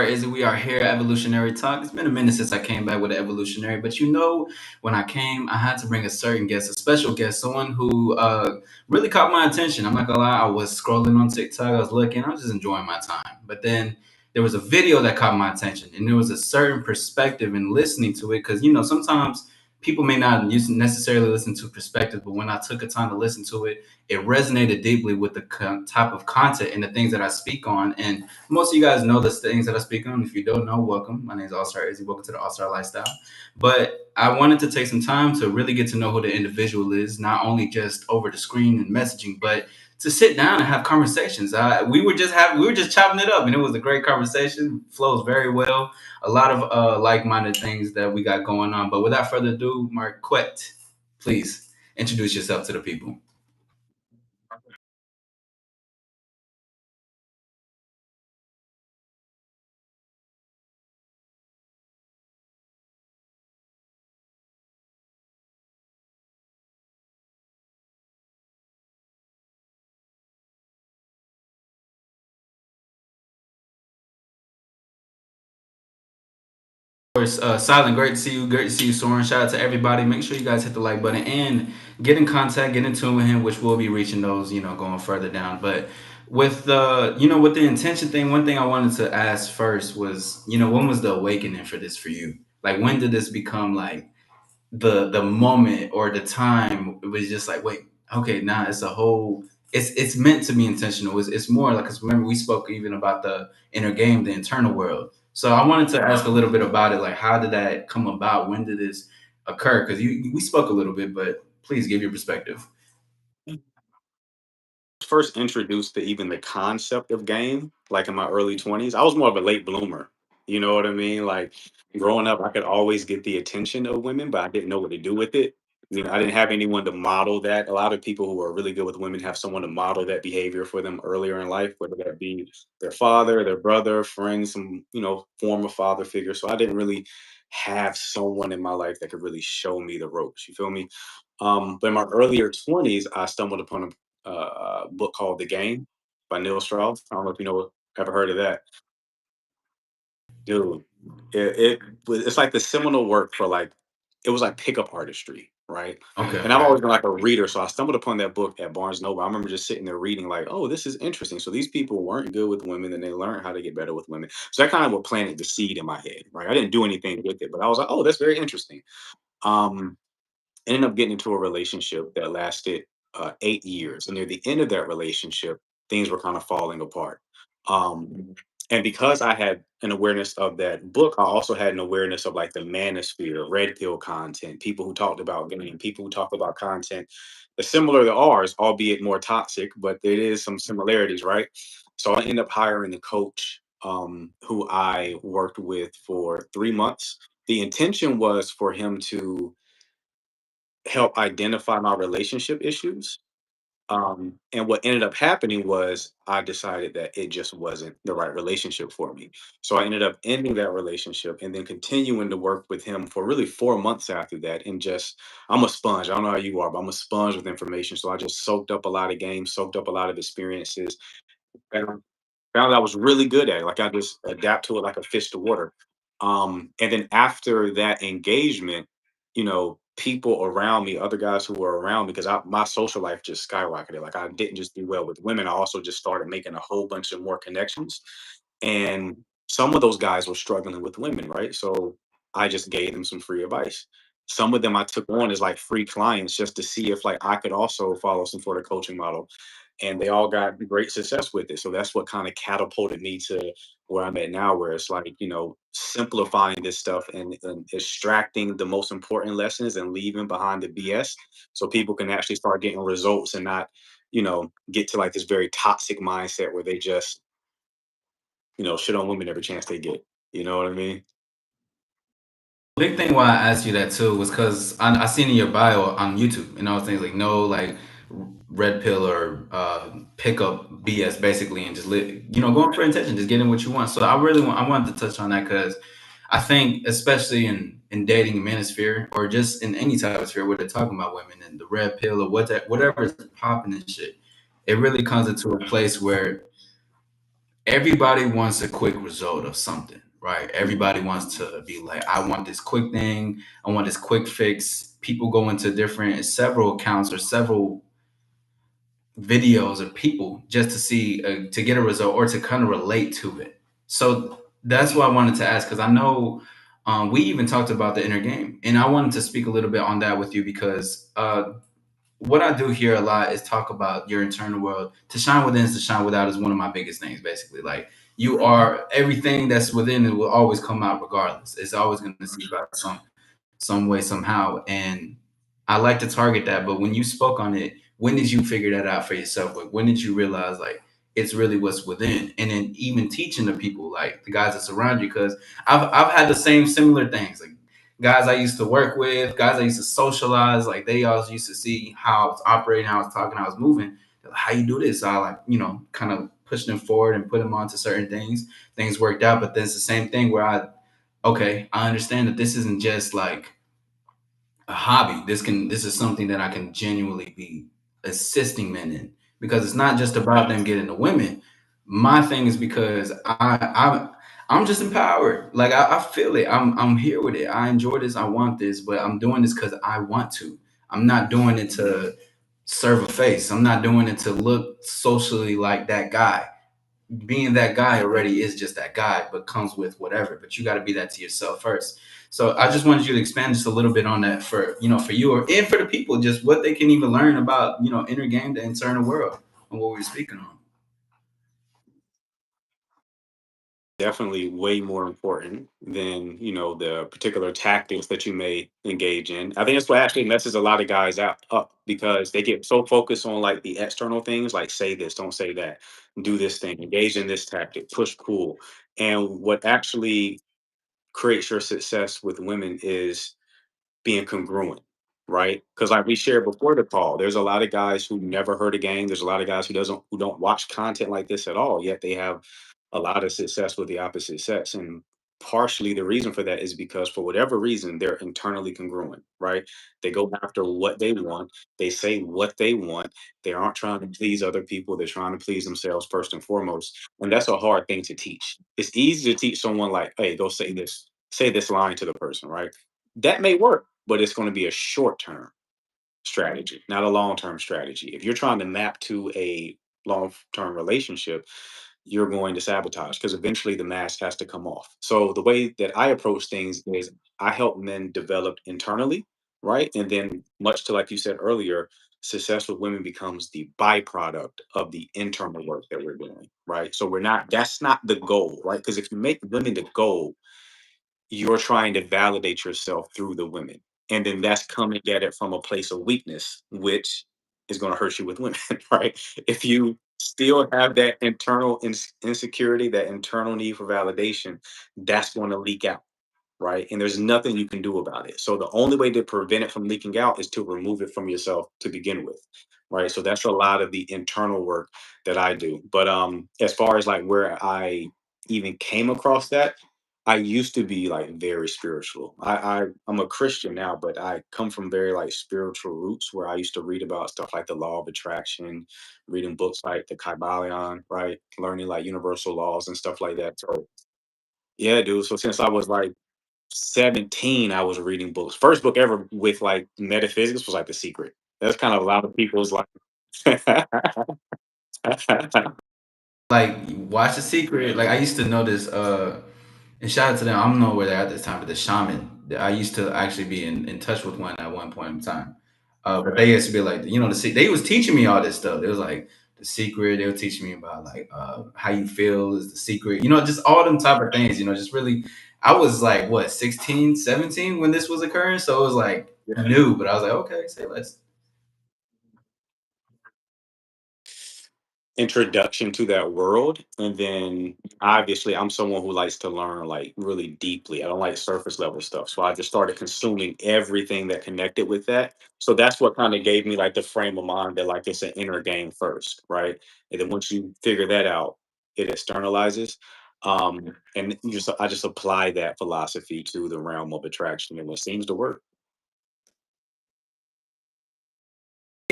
Izzy. We are here at Evolutionary Talk. It's been a minute since I came back with the Evolutionary, but when I came, I had to bring a certain guest, a special guest, someone who really caught my attention. I'm not gonna lie, I was scrolling on TikTok, I was looking, I was just enjoying my time. But then there was a video that caught my attention, and there was a certain perspective in listening to it because sometimes people may not necessarily listen to perspective, but when I took the time to listen to it, it resonated deeply with the type of content and the things that I speak on. And most of you guys know the things that I speak on. If you don't know, welcome. My name is All Star Izzy. Welcome to the All Star Lifestyle. But I wanted to take some time to really get to know who the individual is, not only just over the screen and messaging, but to sit down and have conversations. We were just chopping it up, and it was a great conversation. Flows very well. A lot of like-minded things that we got going on. But without further ado, Marquette, please introduce yourself to the people. Course, Silent, great to see you. Great to see you, Soren. Shout out to everybody. Make sure you guys hit the like button and get in contact, get in tune with him, which we'll be reaching those, going further down. But with the intention thing, one thing I wanted to ask first was, when was the awakening for this for you? Like, when did this become like the moment or the time? It was just like, wait, okay, now it's a whole. It's meant to be intentional. It's more like, because remember we spoke even about the inner game, the internal world. So I wanted to ask a little bit about it. Like, how did that come about? When did this occur? Because we spoke a little bit, but please give your perspective. First introduced to even the concept of game, like in my early 20s, I was more of a late bloomer. You know what I mean? Like growing up, I could always get the attention of women, but I didn't know what to do with it. I didn't have anyone to model that. A lot of people who are really good with women have someone to model that behavior for them earlier in life, whether that be their father, their brother, friends, some, former father figure. So I didn't really have someone in my life that could really show me the ropes. You feel me? But in my earlier 20s, I stumbled upon a book called The Game by Neil Strauss. I don't know if you know ever heard of that, dude. It's like the seminal work for like it was like pickup artistry, right? Okay. And I've always been like a reader, so I stumbled upon that book at Barnes Noble. I remember just sitting there reading, like, oh, this is interesting. So these people weren't good with women, and they learned how to get better with women. So that kind of what planted the seed in my head, right? I didn't do anything with it, but I was like, oh, that's very interesting. Um, Ended up getting into a relationship that lasted 8 years. And near the end of that relationship, things were kind of falling apart. And because I had an awareness of that book, I also had an awareness of like the manosphere, red pill content, people who talked about gaming, people who talk about content that's similar to ours, albeit more toxic, but there is some similarities, right? So I ended up hiring a coach who I worked with for 3 months. The intention was for him to help identify my relationship issues. And what ended up happening was I decided that it just wasn't the right relationship for me. So I ended up ending that relationship and then continuing to work with him for really 4 months after that. And just, I'm a sponge. I don't know how you are, but I'm a sponge with information. So I just soaked up a lot of games, soaked up a lot of experiences, and found I was really good at it. Like I just adapt to it like a fish to water. And then after that engagement, people around me, other guys who were around me, because my social life just skyrocketed. Like I didn't just do well with women, I also just started making a whole bunch of more connections. And some of those guys were struggling with women, right? So I just gave them some free advice. Some of them I took on as like free clients just to see if like I could also follow some sort of coaching model. And they all got great success with it. So that's what kind of catapulted me to where I'm at now, where it's like, simplifying this stuff and extracting the most important lessons and leaving behind the BS so people can actually start getting results and not, get to like this very toxic mindset where they just, shit on women every chance they get. You know what I mean? Big thing why I asked you that too was because I seen in your bio on YouTube and all things like no like red pill or pickup BS basically and just going for intention, just getting what you want. So I wanted to touch on that because I think especially in dating manosphere or just in any type of sphere where they're talking about women and the red pill or whatever is popping and shit, it really comes into a place where everybody wants a quick result of something, right? Everybody wants to be like, I want this quick thing, I want this quick fix. People go into different several accounts or several videos of people just to see to get a result or to kind of relate to it. So that's why I wanted to ask because I know we even talked about the inner game, and I wanted to speak a little bit on that with you because what I do here a lot is talk about your internal world. To shine within is to shine without is one of my biggest things. Basically, like you are everything that's within it will always come out regardless. It's always going to seep out some way somehow, and I like to target that. But when you spoke on it, when did you figure that out for yourself? Like when did you realize like it's really what's within, and then even teaching the people like the guys that surround you? Because I've had the same similar things like guys I used to work with, guys I used to socialize, like they always used to see how I was operating, how I was talking, how I was moving. They're like, how you do this? So I like, kind of push them forward and put them onto certain things. Things worked out, but then it's the same thing where okay, I understand that this isn't just like a hobby. This is something that I can genuinely be assisting men in because it's not just about them getting the women. My thing is because I'm just empowered. Like I feel it. I'm here with it. I enjoy this. I want this, but I'm doing this because I want to. I'm not doing it to serve a face. I'm not doing it to look socially like that guy. Being that guy already is just that guy, but comes with whatever. But you got to be that to yourself first. So I just wanted you to expand just a little bit on that for for you or and for the people, just what they can even learn about inner game, the internal world, and what we're speaking on. Definitely way more important than the particular tactics that you may engage in. I think that's what actually messes a lot of guys out up because they get so focused on like the external things, like say this, don't say that, do this thing, engage in this tactic, push pull. And what actually creates your success with women is being congruent, right? Because like we shared before the call, there's a lot of guys who never heard a game. There's a lot of guys who don't watch content like this at all. Yet they have a lot of success with the opposite sex, and partially the reason for that is because for whatever reason they're internally congruent, right? They go after what they want. They say what they want. They aren't trying to please other people. They're trying to please themselves first and foremost, and that's a hard thing to teach. It's easy to teach someone like, hey, go say this line to the person, right? That may work, but it's going to be a short term strategy, not a long term strategy. If you're trying to map to a long term relationship, you're going to sabotage because eventually the mask has to come off. So the way that I approach things is I help men develop internally, right? And then, much to like you said earlier, success with women becomes the byproduct of the internal work that we're doing, right? So that's not the goal, right? Because if you make women the goal, you're trying to validate yourself through the women. And then that's coming at it from a place of weakness, which is going to hurt you with women, right? If you still have that internal insecurity, that internal need for validation, that's going to leak out, right? And there's nothing you can do about it. So the only way to prevent it from leaking out is to remove it from yourself to begin with, right? So that's a lot of the internal work that I do. But as far as like where I even came across that, I used to be like very spiritual. I'm a Christian now, but I come from very like spiritual roots where I used to read about stuff like the law of attraction, reading books like the Kabbalion, right? Learning like universal laws and stuff like that. So yeah, dude. So since I was like 17, I was reading books. First book ever with like metaphysics was like The Secret. That's kind of a lot of people's like Like watch the secret. Like I used to know this. And shout out to them. I don't know where they're at this time, but the shaman. I used to actually be in touch with one at one point in time. But they used to be like, they was teaching me all this stuff. It was like the secret. They were teaching me about like how you feel is the secret. Just all them type of things. Just really. I was like what 16, 17 when this was occurring, so it was like yeah. new. But I was like, okay, say let's. Introduction to that world. And then obviously I'm someone who likes to learn like really deeply. I don't like surface level stuff. So I just started consuming everything that connected with that. So that's what kind of gave me like the frame of mind that like it's an inner game first, right? And then once you figure that out, it externalizes. And I just apply that philosophy to the realm of attraction and it seems to work.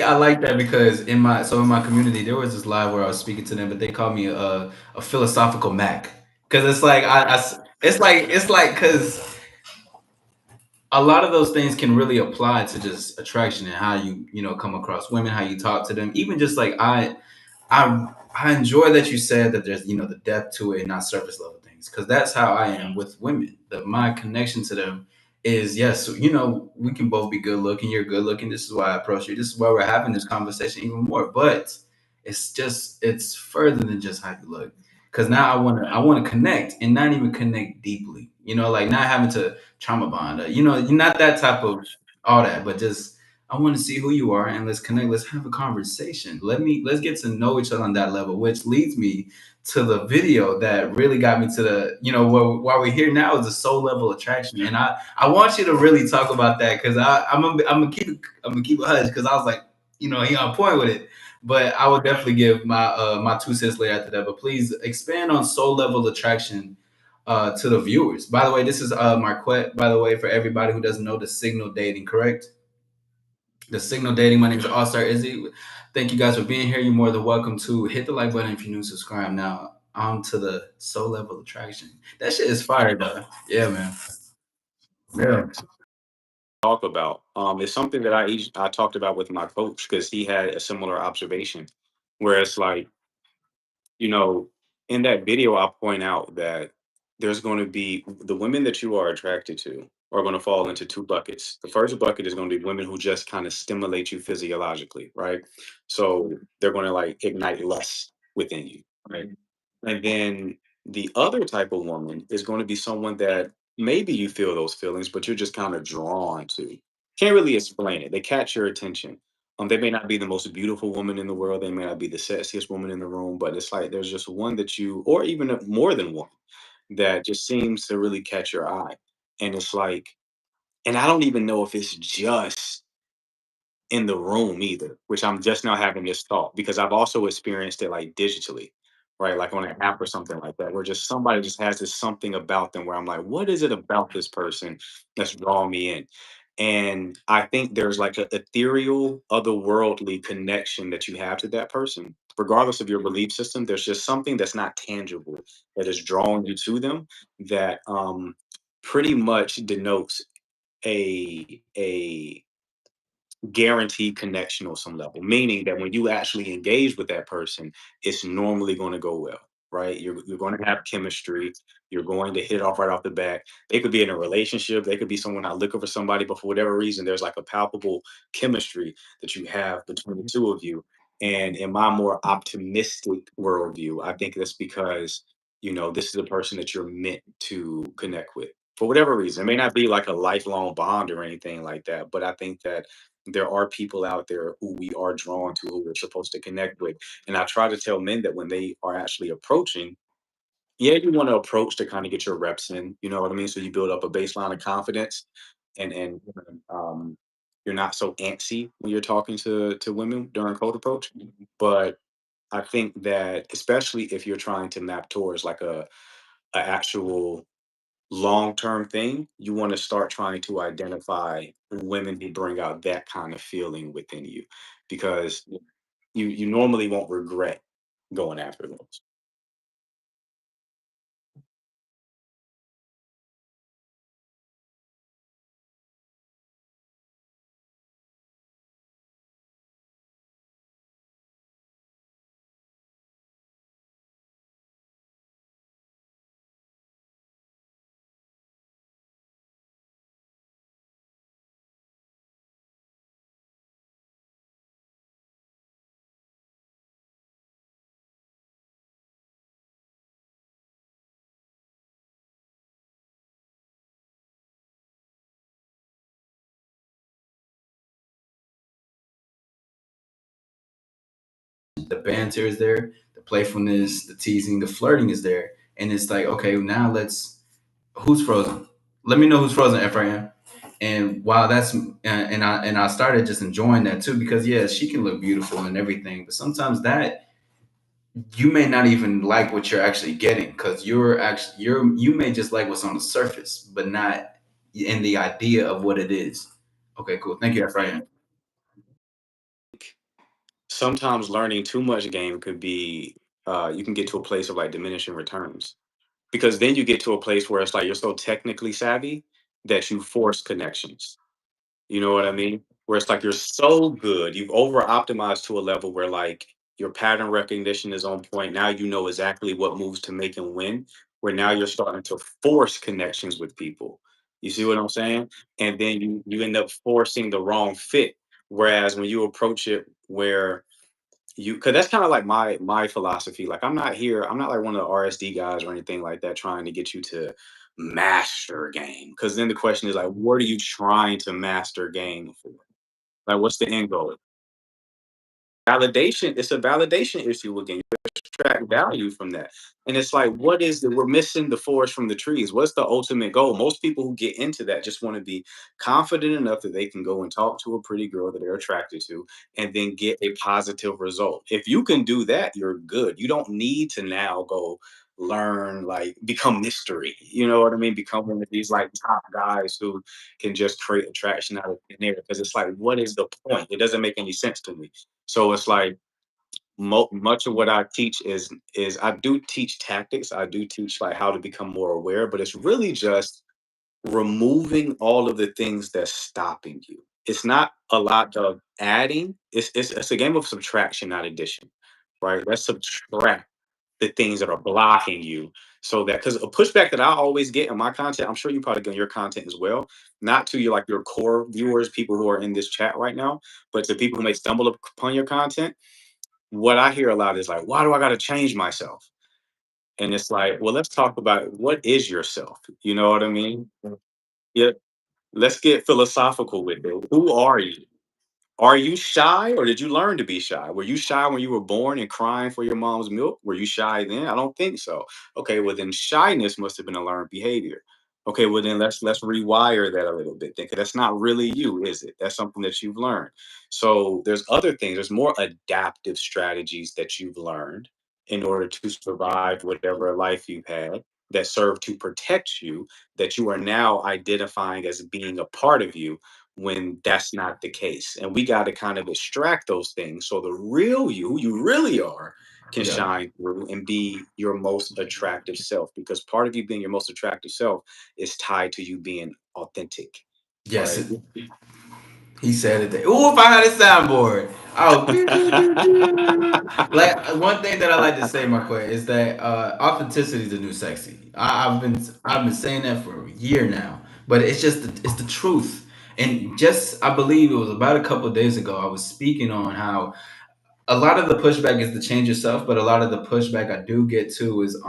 I like that because in my community there was this live where I was speaking to them, but they called me a philosophical Mac because it's like it's like because a lot of those things can really apply to just attraction and how you know come across women, how you talk to them, even just like I enjoy that you said that there's you know the depth to it, not surface level things, because that's how I am with women. That my connection to them is yes, you know, we can both be good looking. You're good looking. This is why I approach you. This is why we're having this conversation even more. But it's further than just how you look. Because now I want to connect and not even connect deeply. You know, like not having to trauma bond. You know, you're not that type of all that, but just I want to see who you are and let's connect. Let's have a conversation. Let's get to know each other on that level, which leads me to the video that really got me to the, you know, why we're here now is the soul level attraction. And I want you to really talk about that because I'm gonna keep it hush because I was like, you know, he on point with it. But I will definitely give my 2 cents later after that. But please expand on soul level attraction to the viewers. By the way, this is Marquette, by the way, for everybody who doesn't know the signal dating, correct? The signal dating. My name is All Star Izzy. Thank you guys for being here. You're more than welcome to hit the like button if you're new. Subscribe now. On to the soul level attraction. That shit is fire, though. Yeah, man. Yeah. Talk about. It's something that I talked about with my coach because he had a similar observation, where it's like, you know, in that video, I point out that there's going to be the women that you are attracted to are going to fall into two buckets. The first bucket is going to be women who just kind of stimulate you physiologically, right? So they're going to like ignite lust within you, right? And then the other type of woman is going to be someone that maybe you feel those feelings, but you're just kind of drawn to. Can't really explain it. They catch your attention. They may not be the most beautiful woman in the world. They may not be the sexiest woman in the room, but it's like there's just one that you, or even more than one, that just seems to really catch your eye. And it's like, and I don't even know if it's just in the room either, which I'm just now having this thought because I've also experienced it like digitally, right? Like on an app or something like that, where just somebody just has this something about them where I'm like, what is it about this person that's drawing me in? And I think there's like an ethereal, otherworldly connection that you have to that person. Regardless of your belief system, there's just something that's not tangible that is drawing you to them that pretty much denotes a guaranteed connection on some level, meaning that when you actually engage with that person, it's normally going to go well, right? You're going to have chemistry. You're going to hit it off right off the bat. They could be in a relationship. They could be someone not looking for somebody, but for whatever reason, there's like a palpable chemistry that you have between the two of you. And in my more optimistic worldview, I think that's because, this is a person that you're meant to connect with. For whatever reason, it may not be like a lifelong bond or anything like that, but I think that there are people out there who we are drawn to, who we're supposed to connect with. And I try to tell men that when they are actually approaching, yeah, you want to approach to kind of get your reps in, you know what I mean? So you build up a baseline of confidence and um you're not so antsy when you're talking to women during cold approach. But I think that especially if you're trying to map towards like a actual long-term thing, you want to start trying to identify women who bring out that kind of feeling within you because you normally won't regret going after those. The banter is there, the playfulness, the teasing, the flirting is there, and it's like, okay, now let's who's frozen. Let me know who's frozen, Ephraim. And while that's and I started just enjoying that too because yeah, she can look beautiful and everything, but sometimes that you may not even like what you're actually getting because you may just like what's on the surface, but not in the idea of what it is. Okay, cool. Thank you, Ephraim. sometimes learning too much game could be you can get to a place of like diminishing returns because then you get to a place where it's like you're so technically savvy that you force connections. You know what I mean? Where it's like you're so good, you've over optimized to a level where like your pattern recognition is on point. Now you know exactly what moves to make and when, where now you're starting to force connections with people. You see what I'm saying? And then you end up forcing the wrong fit. Whereas when you approach it where you because that's kind of like my philosophy. Like I'm not like one of the RSD guys or anything like that trying to get you to master a game. Because then the question is like, what are you trying to master game for? Like, what's the end goal? Validation, it's a validation issue again. Extract value from that. And it's like, what is the we're missing the forest from the trees. What's the ultimate goal? Most people who get into that just want to be confident enough that they can go and talk to a pretty girl that they're attracted to and then get a positive result. If you can do that, you're good. You don't need to now go learn like become mystery. You know what I mean? Become one of these like top guys who can just create attraction out of thin air. Because it's like, what is the point? It doesn't make any sense to me. So it's like much of what I teach is I do teach tactics. I do teach like how to become more aware, but it's really just removing all of the things that's stopping you. It's not a lot of adding. It's a game of subtraction, not addition, right? Let's subtract the things that are blocking you so that because a pushback that I always get in my content, I'm sure you probably get in your content as well, not to your like your core viewers, people who are in this chat right now, but to people who may stumble upon your content, what I hear a lot is like, why do I got to change myself? And it's like, well, let's talk about what is yourself. You know what I mean? Yeah. Let's get philosophical with it. Who are you? Are you shy or did you learn to be shy? Were you shy when you were born and crying for your mom's milk? Were you shy then? I don't think so. Okay, well then shyness must have been a learned behavior. Okay, well then let's rewire that a little bit then, because that's not really you, is it? That's something that you've learned. So there's other things, there's more adaptive strategies that you've learned in order to survive whatever life you've had that serve to protect you that you are now identifying as being a part of you when that's not the case. And we got to kind of extract those things so the real you, who you really are, can Yeah. shine through and be your most attractive self. Because part of you being your most attractive self is tied to you being authentic, Yes, right? he said it. Ooh, if I had a soundboard. Oh, pew, pew, pew, pew. Like one thing that I like to say, Marquette, is that authenticity is the new sexy. I've been saying that for a year now, but it's the truth. And just I believe it was about a couple of days ago, I was speaking on how a lot of the pushback is to change yourself, but a lot of the pushback I do get too is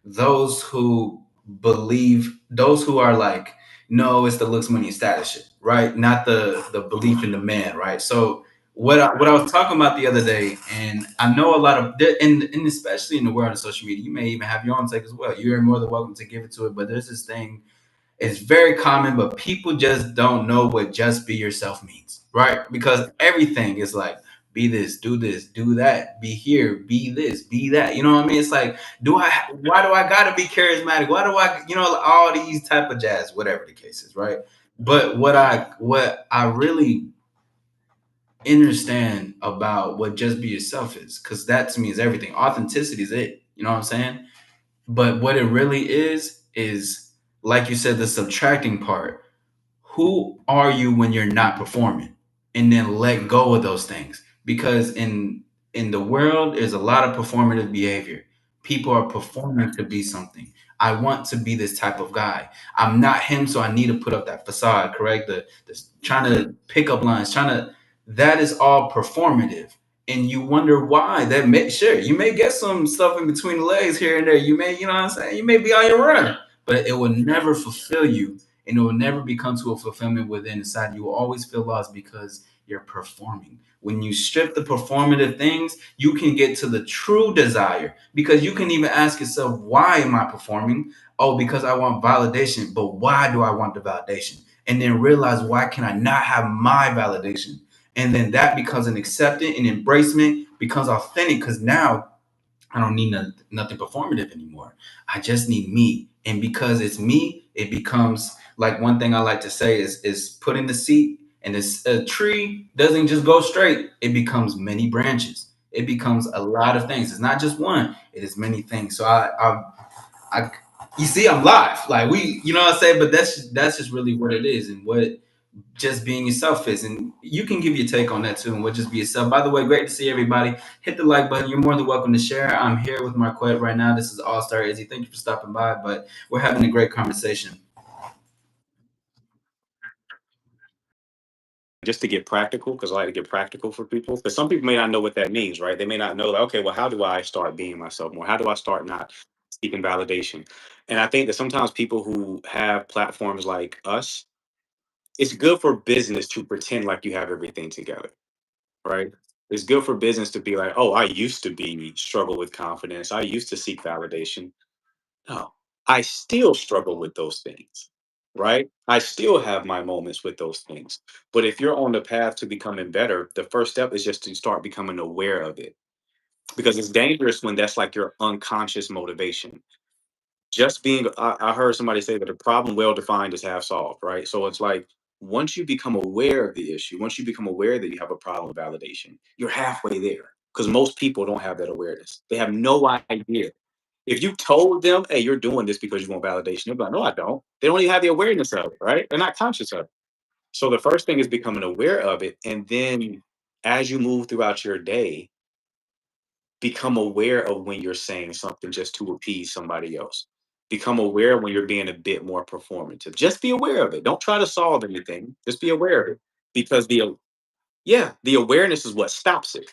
those who believe those who are like, no, it's the looks, money, and status shit, right? Not the belief in the man, right? So what I was talking about the other day, and I know a lot of and especially in the world of social media, you may even have your own take as well. You're more than welcome to give it to it, but there's this thing, it's very common, but people just don't know what just be yourself means, right? Because everything is like, be this, do that, be here, be this, be that. You know what I mean? It's like, why do I gotta be charismatic? Why do I, all these type of jazz, whatever the case is, right? But what I really understand about what just be yourself is, because that to me is everything. Authenticity is it. You know what I'm saying? But what it really is like you said, the subtracting part. Who are you when you're not performing? And then let go of those things. Because in the world there's a lot of performative behavior. People are performing to be something. I want to be this type of guy. I'm not him, so I need to put up that facade, correct? The trying to pick up lines, trying to that is all performative. And you wonder why. That may sure you may get some stuff in between the legs here and there. You may, you know what I'm saying? You may be on your run, but it will never fulfill you, and it will never become to a fulfillment within inside. You will always feel lost because you're performing. When you strip the performative things, you can get to the true desire, because you can even ask yourself, why am I performing? Oh, because I want validation. But why do I want the validation? And then realize, why can I not have my validation? And then that becomes an acceptance and embracement, becomes authentic, because now I don't need nothing performative anymore. I just need me. And because it's me, it becomes like, one thing I like to say is put in the seat And this a tree doesn't just go straight; it becomes many branches. It becomes a lot of things. It's not just one; it is many things. So I you see, I'm live. Like we, you know what I'm saying. But that's just really what it is, and what just being yourself is. And you can give your take on that too, and what just be yourself. By the way, great to see everybody. Hit the like button. You're more than welcome to share. I'm here with Marquette right now. This is All Star Izzy. Thank you for stopping by. But we're having a great conversation. Just to get practical, because I like to get practical for people. Because some people may not know what that means, right? They may not know, like, okay, well, how do I start being myself more? How do I start not seeking validation? And I think that sometimes people who have platforms like us, it's good for business to pretend like you have everything together, right? It's good for business to be like, oh, I used to be struggle with confidence. I used to seek validation. No, I still struggle with those things, right? I still have my moments with those things. But if you're on the path to becoming better, the first step is just to start becoming aware of it, because it's dangerous when that's like your unconscious motivation. Just being, I heard somebody say that a problem well defined is half solved, right? So it's like, once you become aware of the issue, once you become aware that you have a problem with validation, you're halfway there. Because most people don't have that awareness. They have no idea. If you told them, "Hey, you're doing this because you want validation," they'll be like, "No, I don't." They don't even have the awareness of it, right? They're not conscious of it. So the first thing is becoming aware of it, and then as you move throughout your day, become aware of when you're saying something just to appease somebody else. Become aware when you're being a bit more performative. Just be aware of it. Don't try to solve anything. Just be aware of it, because the awareness is what stops it.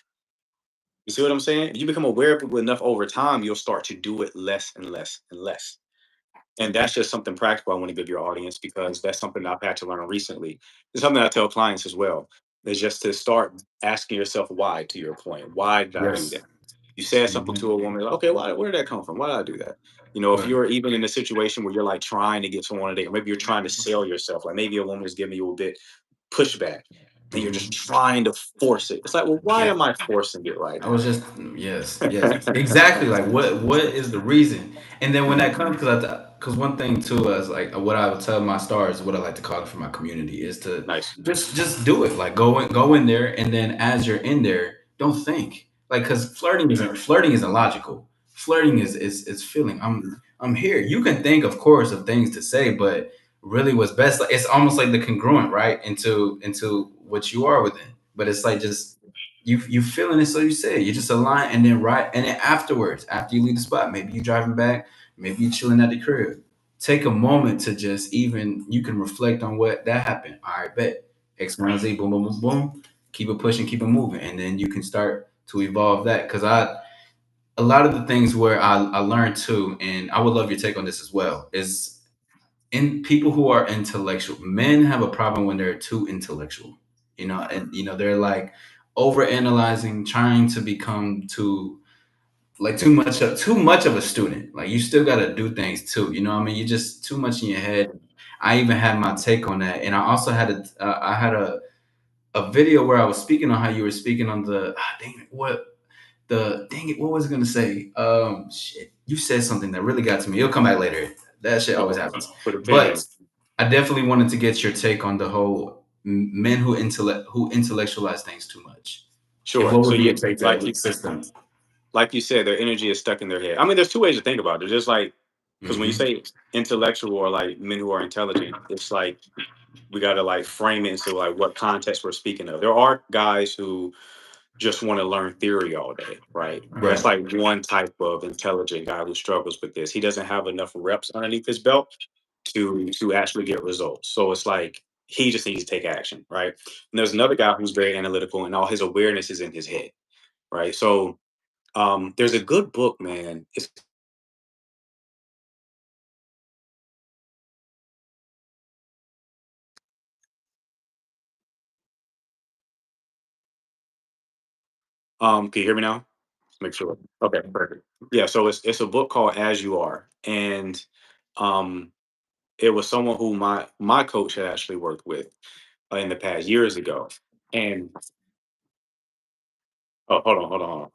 You see what I'm saying? If you become aware of it enough over time, you'll start to do it less and less and less. And that's just something practical I want to give your audience, because that's something I've had to learn recently. It's something I tell clients as well. Is just to start asking yourself why, to your point. Why did I do Yes. that? You said something Mhm. to a woman, like, okay, where did that come from? Why did I do that? You know, if Right. you're even in a situation where you're like trying to get someone on a date, or maybe you're trying to sell yourself, like maybe a woman is giving you a bit pushback and you're just Mhm. trying to force it. It's like, well, why Yeah. am I forcing it right I was now? just yes, yes, exactly. Like what is the reason? And then when that Mhm. comes, because one thing too is like what I would tell my stars, what I like to call it for my community is to Nice. just do it. Like go in there, and then as you're in there, don't think like because flirting isn't logical. Flirting is feeling. I'm here. You can think, of course, of things to say, but really, what's best? Like, it's almost like the congruent, right, into what you are within. But it's like just you feeling it, so you say it. You just align, and then right, and then afterwards, after you leave the spot, maybe you driving back, maybe you chilling at the crib. Take a moment to just even you can reflect on what that happened. All right, bet X, Y, and Z, boom, boom, boom, boom. Keep it pushing, keep it moving, and then you can start to evolve that. Because a lot of the things where I learned too, and I would love your take on this as well, is in people who are intellectual. Men have a problem when they're too intellectual, and they're like over analyzing, trying to become too much of a student. Like you still got to do things too. You know what I mean? You just too much in your head. I even had my take on that, and I also had a video where I was speaking on how you were speaking on the dang it, what was I gonna say? Shit, you said something that really got to me. It'll come back later. That shit always Okay. happens. Put a pin in But it. I definitely wanted to get your take on the whole men who intellectualize things too much. And Sure. what So would be yeah, your take to that like with systems? like you said, their energy is stuck in their head. I mean, there's two ways to think about it. There's just like, because when you Hmm. say intellectual or like men who are intelligent, it's like we got to like frame it into like what context we're speaking of. There are guys who just want to learn theory all day, right? That's Right. like one type of intelligent guy who struggles with this. He doesn't have enough reps underneath his belt to actually get results. So it's like he just needs to take action, right? And there's another guy who's very analytical and all his awareness is in his head, right? So there's a good book, man. It's can you hear me now? Let's make sure. Okay, perfect. Yeah, so it's a book called As You Are. And um it was someone who my coach had actually worked with in the past years ago. And oh, hold on.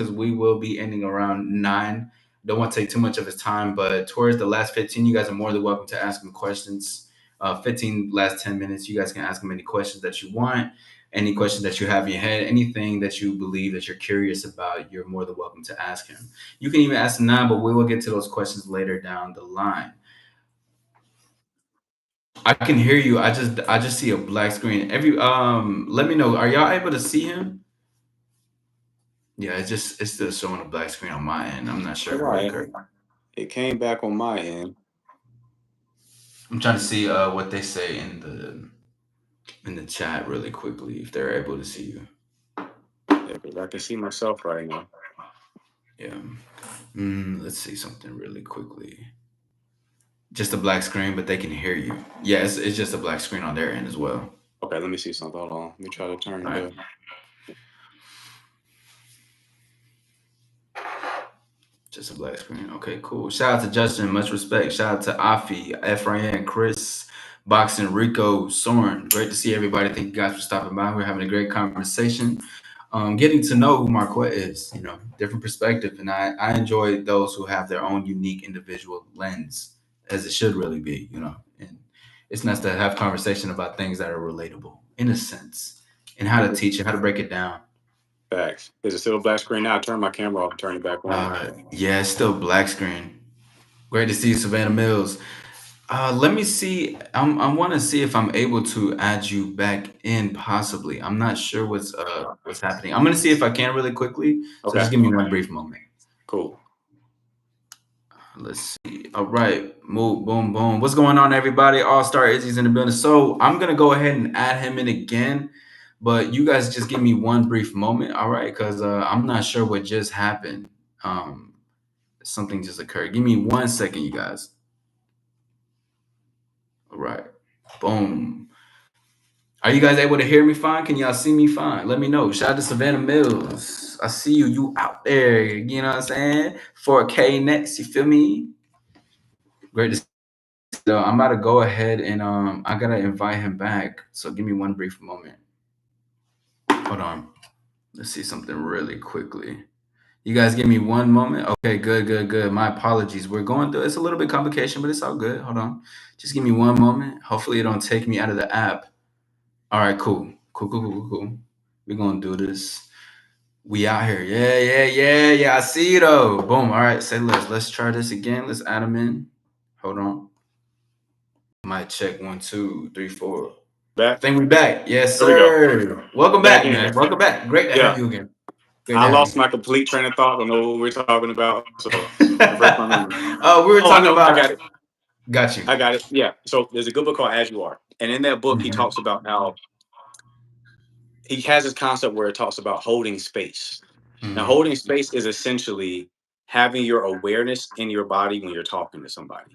because we will be ending around 9. Don't want to take too much of his time, but towards the last 15, you guys are more than welcome to ask him questions. 15 last 10 minutes, you guys can ask him any questions that you want, any questions that you have in your head, anything that you believe that you're curious about. You're more than welcome to ask him. You can even ask him now, but we will get to those questions later down the line. I can hear you. I just see a black screen. Let me know. Are y'all able to see him? Yeah, it's still showing a black screen on my end. I'm not All sure what right. occurred. It came back on my end. I'm trying to see what they say in the chat really quickly if they're able to see you. Yeah, 'cause I can see myself right now. Yeah. Let's see something really quickly. Just a black screen, but they can hear you. Yeah, it's just a black screen on their end as well. Okay, let me see something. Hold on. Let me try to All turn right. the. Just a black screen. Okay, cool. Shout out to Justin. Much respect. Shout out to Afi, Efrain, Chris, Boxing, Rico, Soren. Great to see everybody. Thank you guys for stopping by. We're having a great conversation. Getting to know who Marquette is, different perspective. And I enjoy those who have their own unique individual lens, as it should really be, And it's nice to have conversation about things that are relatable in a sense and how to teach it, how to break it down. Facts. Is it still a black screen now? I turned my camera off and turned it back on. Yeah, it's still black screen. Great to see you, Savannah Mills. Let me see. I want to see if I'm able to add you back in. Possibly. I'm not sure what's happening. I'm gonna see if I can really quickly. So Okay, just give me one brief moment. cool. Let's see. All right. Move. Boom. Boom. What's going on, everybody? All Star Izzy's in the building. So I'm gonna go ahead and add him in again. But you guys just give me one brief moment, all right? Because I'm not sure what just happened. Um, Something just occurred. Give me 1 second, you guys. All right. Boom. Are you guys able to hear me fine? Can y'all see me fine? Let me know. Shout out to Savannah Mills. I see you. You out there. You know what I'm saying? 4K next. You feel me? Great to see you. So I'm about to go ahead and I gotta invite him back. So give me one brief moment. Hold on. Let's see something really quickly. You guys give me one moment. Okay, good, good, good. My apologies. We're going through it's a little bit complication, but it's all good. Hold on. Just give me one moment. Hopefully it don't take me out of the app. All right, cool. Cool, cool, cool, cool, cool. We're gonna do this. We out here. Yeah, yeah, yeah, yeah. I see you though. Boom. All right, say less. Let's try this again. Let's add them in. Hold on. Might check 1, 2, 3, 4. Back. Think we back. Yes, There we go. sir. Welcome Back back, in man. here. Welcome back. Great to have Yeah, you again. Great I to have you. lost my complete train of thought. Don't know what we're talking about. So refresh my memory. Oh, we were Oh, I talking know. I got about. it. Got you. I got it. Yeah. So there's a good book called As You Are, and in that book he Mhm. talks about how he has this concept where it talks about holding space. Now, Mhm. holding space is essentially having your awareness in your body when you're talking to somebody.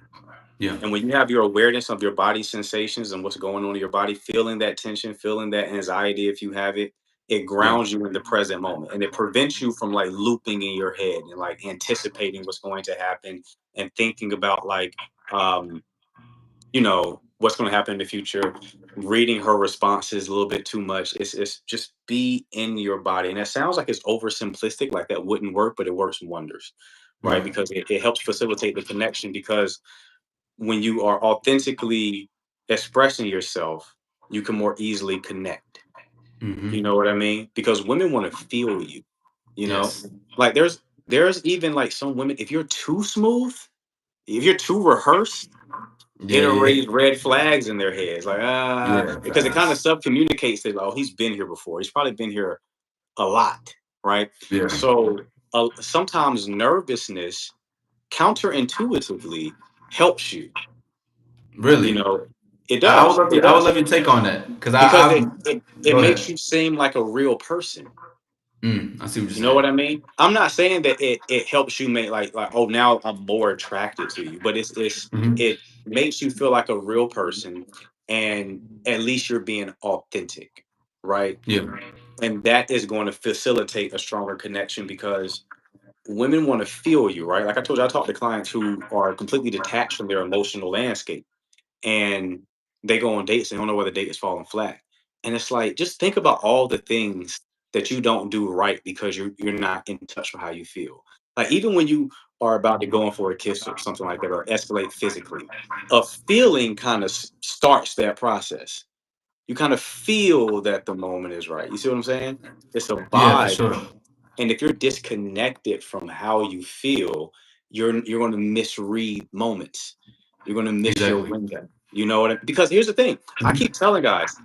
Yeah. And when you have your awareness of your body sensations and what's going on in your body, feeling that tension, feeling that anxiety if you have it, it Yeah. grounds you in the present moment and it prevents you from like looping in your head and like anticipating what's going to happen and thinking about like um what's going to happen in the future, reading her responses a little bit too much. It's just be in your body. And that sounds like it's oversimplistic, like that wouldn't work, but it works wonders, right? Yeah. Because it helps facilitate the connection because when you are authentically expressing yourself, you can more easily connect. You Mhm. know what I mean? Because women want to feel you, you know? Yes. Like there's even like some women, if you're too smooth, if you're too rehearsed, Yeah. it'll Yeah. raise red flags in their heads. Like, Yeah. because it kind of Facts. sub communicates that, oh, he's been here before. He's probably been here a lot, right? Yeah. So sometimes nervousness counterintuitively helps you. You Really. know, it I would does. love It you. I would does love your take on that because because I've. it Go makes ahead. you seem like a real person. I see what you're You know what saying. I mean? I'm not saying that it helps you make like oh now I'm more attracted to you, but Hmm. it makes you feel like a real person, and at least you're being authentic, right? Yeah. And that is going to facilitate a stronger connection because women want to feel you, right? Like I told you, I talk to clients who are completely detached from their emotional landscape and they go on dates and they don't know whether the date is falling flat. And it's like, just think about all the things that you don't do right because you're not in touch with how you feel. Like even when you are about to go in for a kiss or something like that, or escalate physically, a feeling kind of starts that process. You kind of feel that the moment is right. You see what I'm saying? It's a Yeah, for vibe. sure. And if you're disconnected from how you feel, you're going to misread moments. You're going to miss your Exactly. window. You know what? Because here's the thing. I keep telling guys,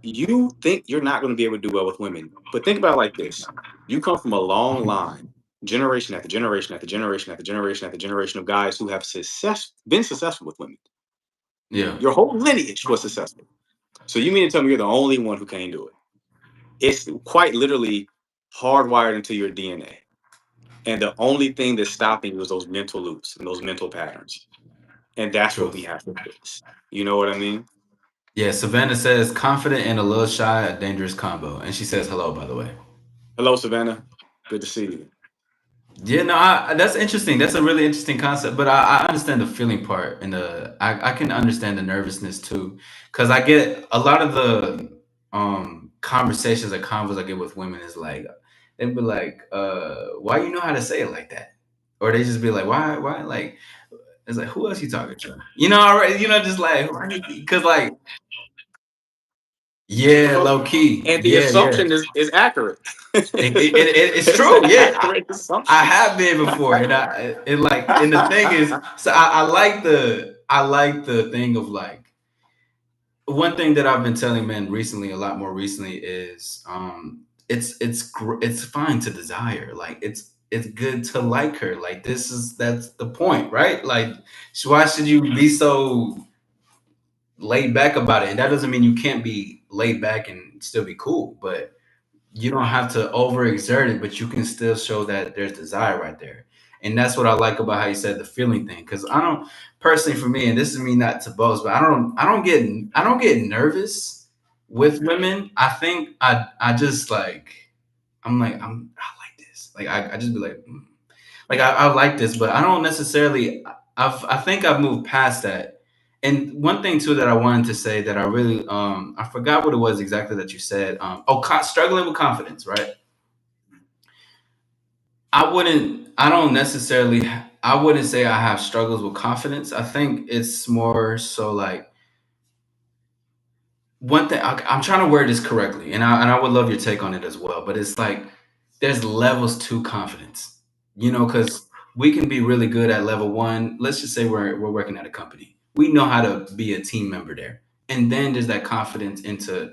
you think you're not going to be able to do well with women, but think about it like this: you come from a long line, generation after generation after generation after generation after generation of guys who have been successful with women. Yeah. Your whole lineage was successful. So you mean to tell me you're the only one who can't do it? It's quite literally hardwired into your DNA. And the only thing that's stopping you is those mental loops and those mental patterns. And that's what we Truth. have to fix. You know what I mean? Yeah, Savannah says confident and a little shy, a dangerous combo. And she says hello, by the way. Hello, Savannah. Good to see you. Yeah, no, that's interesting. That's a really interesting concept. But I understand the feeling part, and I can understand the nervousness too, because I get a lot of the conversations or convos I get with women is like they'd be like, "Why you know how to say it like that?" Or they just be like, "Why?" Like it's like, who else you talking to? You know, already, just like because like yeah, Well, low key, and the yeah, yeah. assumption is accurate. It's It's an true. Yeah, accurate I assumption. have been before, and and the thing is, so I like the thing of like one thing that I've been telling men recently, a lot more recently, is it's fine to desire, like it's good to like her, like that's the point, right? Like, why should you be so laid back about it? And that doesn't mean you can't be laid back and still be cool, but you don't have to overexert it, but you can still show that there's desire right there. And that's what I like about how you said the feeling thing. Cause I don't personally for me, and this is me not to boast, but I don't get nervous with women. I think I just like I like this. Like I just be like, like I like this, but I don't necessarily. I think I've moved past that. And one thing too that I wanted to say that I really I forgot what it was exactly that you said. Struggling with confidence, right? I don't necessarily. I wouldn't say I have struggles with confidence. I think it's more so like one thing I'm trying to word this correctly, and I would love your take on it as well. But it's like there's levels to confidence, because we can be really good at level one. Let's just say we're working at a company. We know how to be a team member there, and then there's that confidence into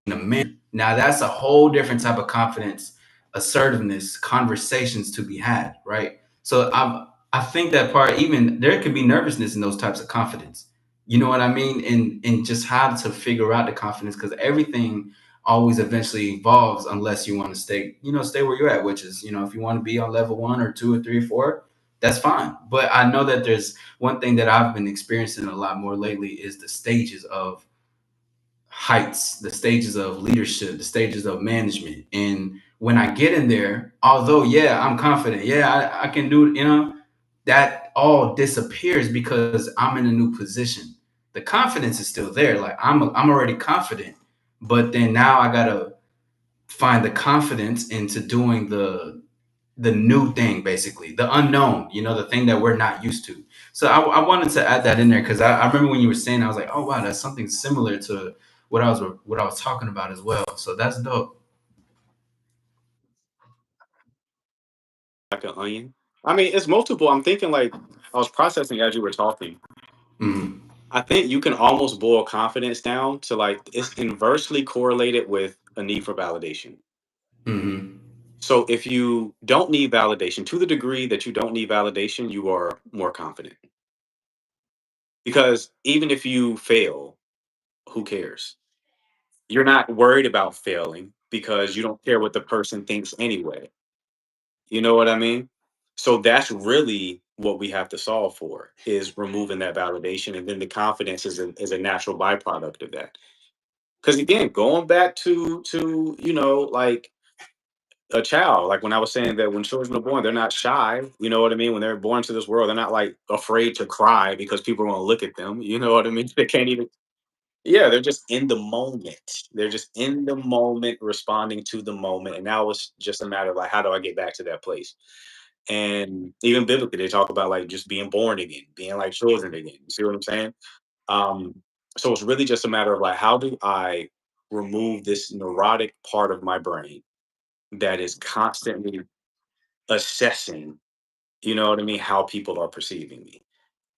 being a man. Now that's a whole different type of confidence, assertiveness, conversations to be had, right? So I think that part, even there could be nervousness in those types of confidence. You know what I mean? And just how to figure out the confidence, because everything always eventually evolves unless you want to stay where you're at, which is, if you want to be on level one or two or three or four, that's fine. But I know that there's one thing that I've been experiencing a lot more lately is the stages of heights, the stages of leadership, the stages of management. And when I get in there, although, yeah, I'm confident, yeah, I can do it, that all disappears because I'm in a new position. The confidence is still there. Like I'm already confident, but then now I gotta find the confidence into doing the new thing, basically the unknown, the thing that we're not used to. So I wanted to add that in there because I remember when you were saying, I was like, oh wow, that's something similar to what I was talking about as well. So that's dope. Like an onion. I mean, it's multiple. I'm thinking like I was processing as you were talking. Hmm. I think you can almost boil confidence down to like it's inversely correlated with a need for validation. Hmm. So if you don't need validation, to the degree that you don't need validation, you are more confident. Because even if you fail, who cares? You're not worried about failing because you don't care what the person thinks anyway. You know what I mean? So that's really what we have to solve for is removing that validation, and then the confidence is a natural byproduct of that. Because again, going back to like a child, like when I was saying that when children are born, they're not shy. You know what I mean? When they're born to this world, they're not like afraid to cry because people are going to look at them. You know what I mean? They can't even. Yeah, they're just in the moment. They're just in the moment, responding to the moment, and now it's just a matter of, like, how do I get back to that place? And even biblically, they talk about, like, just being born again, being like children again. You see what I'm saying? Um, so it's really just a matter of, like, how do I remove this neurotic part of my brain that is constantly assessing, you know what I mean, how people are perceiving me.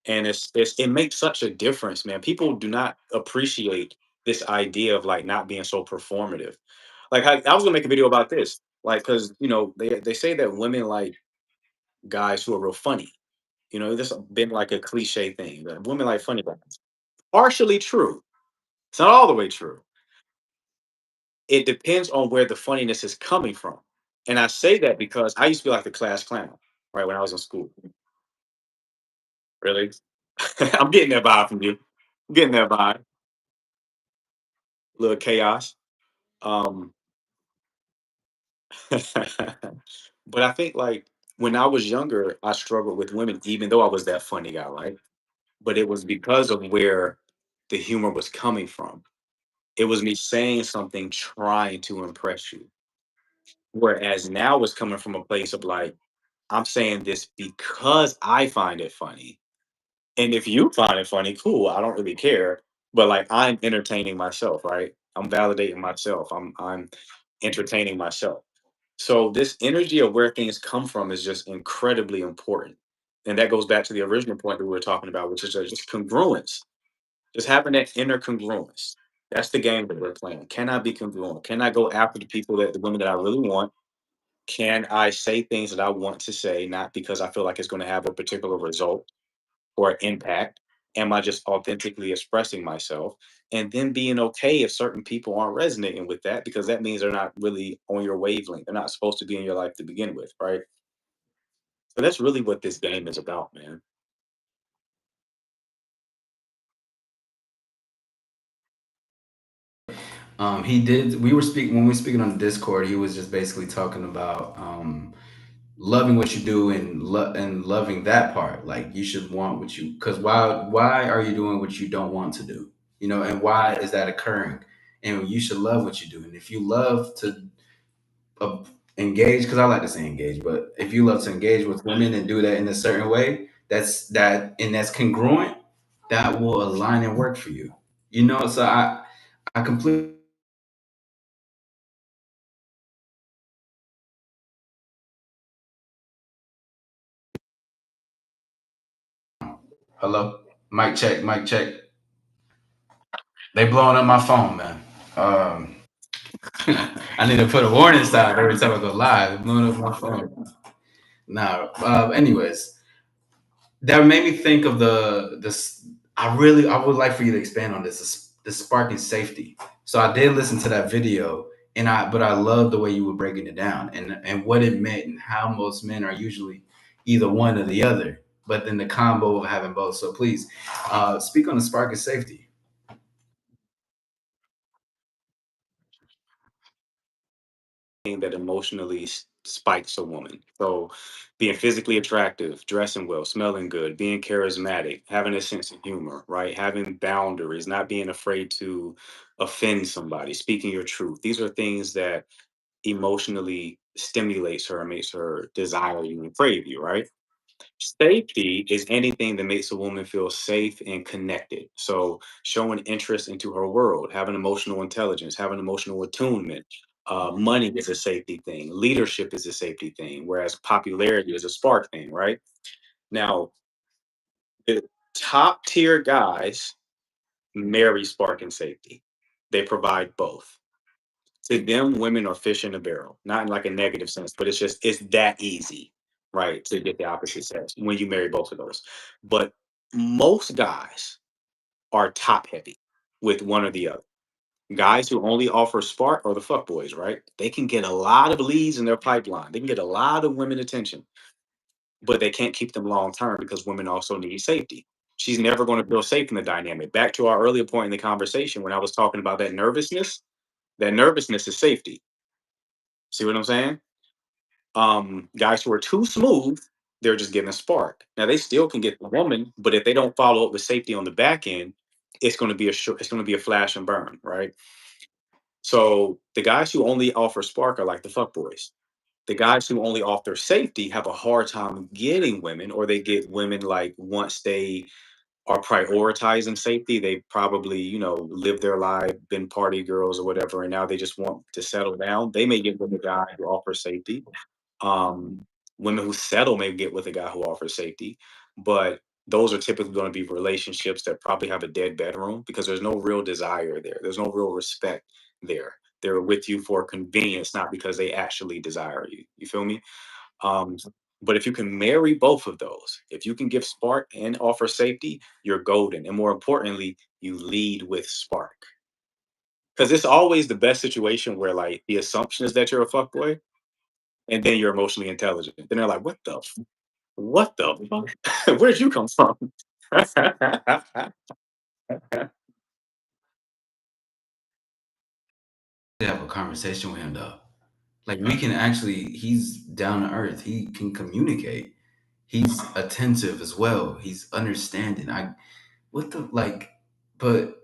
And it makes such a difference, man. People do not appreciate this idea of, like, not being so performative. Like, I was gonna make a video about this, like, because they say that women like guys who are real funny. This been like a cliche thing that women like funny guys. Partially true. It's not all the way true. It depends on where the funniness is coming from. And I say that because I used to be like the class clown, right, when I was in school. Really? I'm getting that vibe from you. I'm getting that vibe. Little chaos. Um, but I think, like, when I was younger, I struggled with women, even though I was that funny guy, right? But it was because of where the humor was coming from. It was me saying something trying to impress you. Whereas now it's coming from a place of, like, I'm saying this because I find it funny. And if you find it funny, cool. I don't really care. But, like, I'm entertaining myself, right? I'm validating myself. I'm entertaining myself. So this energy of where things come from is just incredibly important. And that goes back to the original point that we were talking about, which is just congruence. Just having that inner congruence. That's the game that we're playing. Can I be congruent? Can I go after the women that I really want? Can I say things that I want to say, not because I feel like it's going to have a particular result or impact? Am I just authentically expressing myself? And then being okay if certain people aren't resonating with that, because that means they're not really on your wavelength. They're not supposed to be in your life to begin with, right? So that's really what this game is about, man. He did. We were speaking when we were speaking on the Discord. He was just basically talking about loving what you do and and loving that part. Like you should want what you because why are you doing what you don't want to do? And why is that occurring? And you should love what you do. And if you love to uh, engage, because I like to say engage, but if you love to engage with women and do that in a certain way, that's congruent. That will align and work for you. So I completely. Hello, mic check, mic check. They blowing up my phone, man. Um, I need to put a warning sign every time I go live. They're blowing up my phone. Now, anyways, that made me think of the this. I would like for you to expand on this sparking safety. So I did listen to that video, but I love the way you were breaking it down and what it meant and how most men are usually either one or the other, but then the combo of having both. So please, speak on the sparking safety. Thing that emotionally spikes a woman. So, being physically attractive, dressing well, smelling good, being charismatic, having a sense of humor, right? Having boundaries, not being afraid to offend somebody, speaking your truth. These are things that emotionally stimulates her and makes her desire you and crave you, right? Safety is anything that makes a woman feel safe and connected. So, showing interest into her world, having emotional intelligence, having emotional attunement. Money is a safety thing. Leadership is a safety thing, whereas popularity is a spark thing, right? Now, the top tier guys marry spark and safety. They provide both. To them, women are fish in a barrel, not in like a negative sense, but it's that easy, right? To get the opposite sex when you marry both of those. But most guys are top heavy with one or the other. Guys who only offer spark are the fuck boys, right? They can get a lot of leads in their pipeline. They can get a lot of women attention, but they can't keep them long term because women also need safety. She's never going to feel safe in the dynamic. Back to our earlier point in the conversation when I was talking about that nervousness is safety. See what I'm saying? Guys who are too smooth, they're just getting a spark. Now they still can get the woman, but if they don't follow up with safety on the back end, it's going to be a flash and burn, right? So the guys who only offer spark are like the fuck boys. The guys who only offer safety have a hard time getting women, or they get women like once they are prioritizing safety, they probably, lived their life, been party girls or whatever, and now they just want to settle down. They may get with a guy who offers safety. Um, Women who settle may get with a guy who offers safety, but those are typically going to be relationships that probably have a dead bedroom because there's no real desire there. There's no real respect there. They're with you for convenience, not because they actually desire you. You feel me? Um, but if you can marry both of those, if you can give spark and offer safety, you're golden. And more importantly, you lead with spark. Because it's always the best situation where like the assumption is that you're a fuckboy and then you're emotionally intelligent. Then they're like, what the fuck? Where'd you come from? To have a conversation with him though. Like we can actually, he's down to earth. He can communicate. He's attentive as well. He's understanding. I what the like, but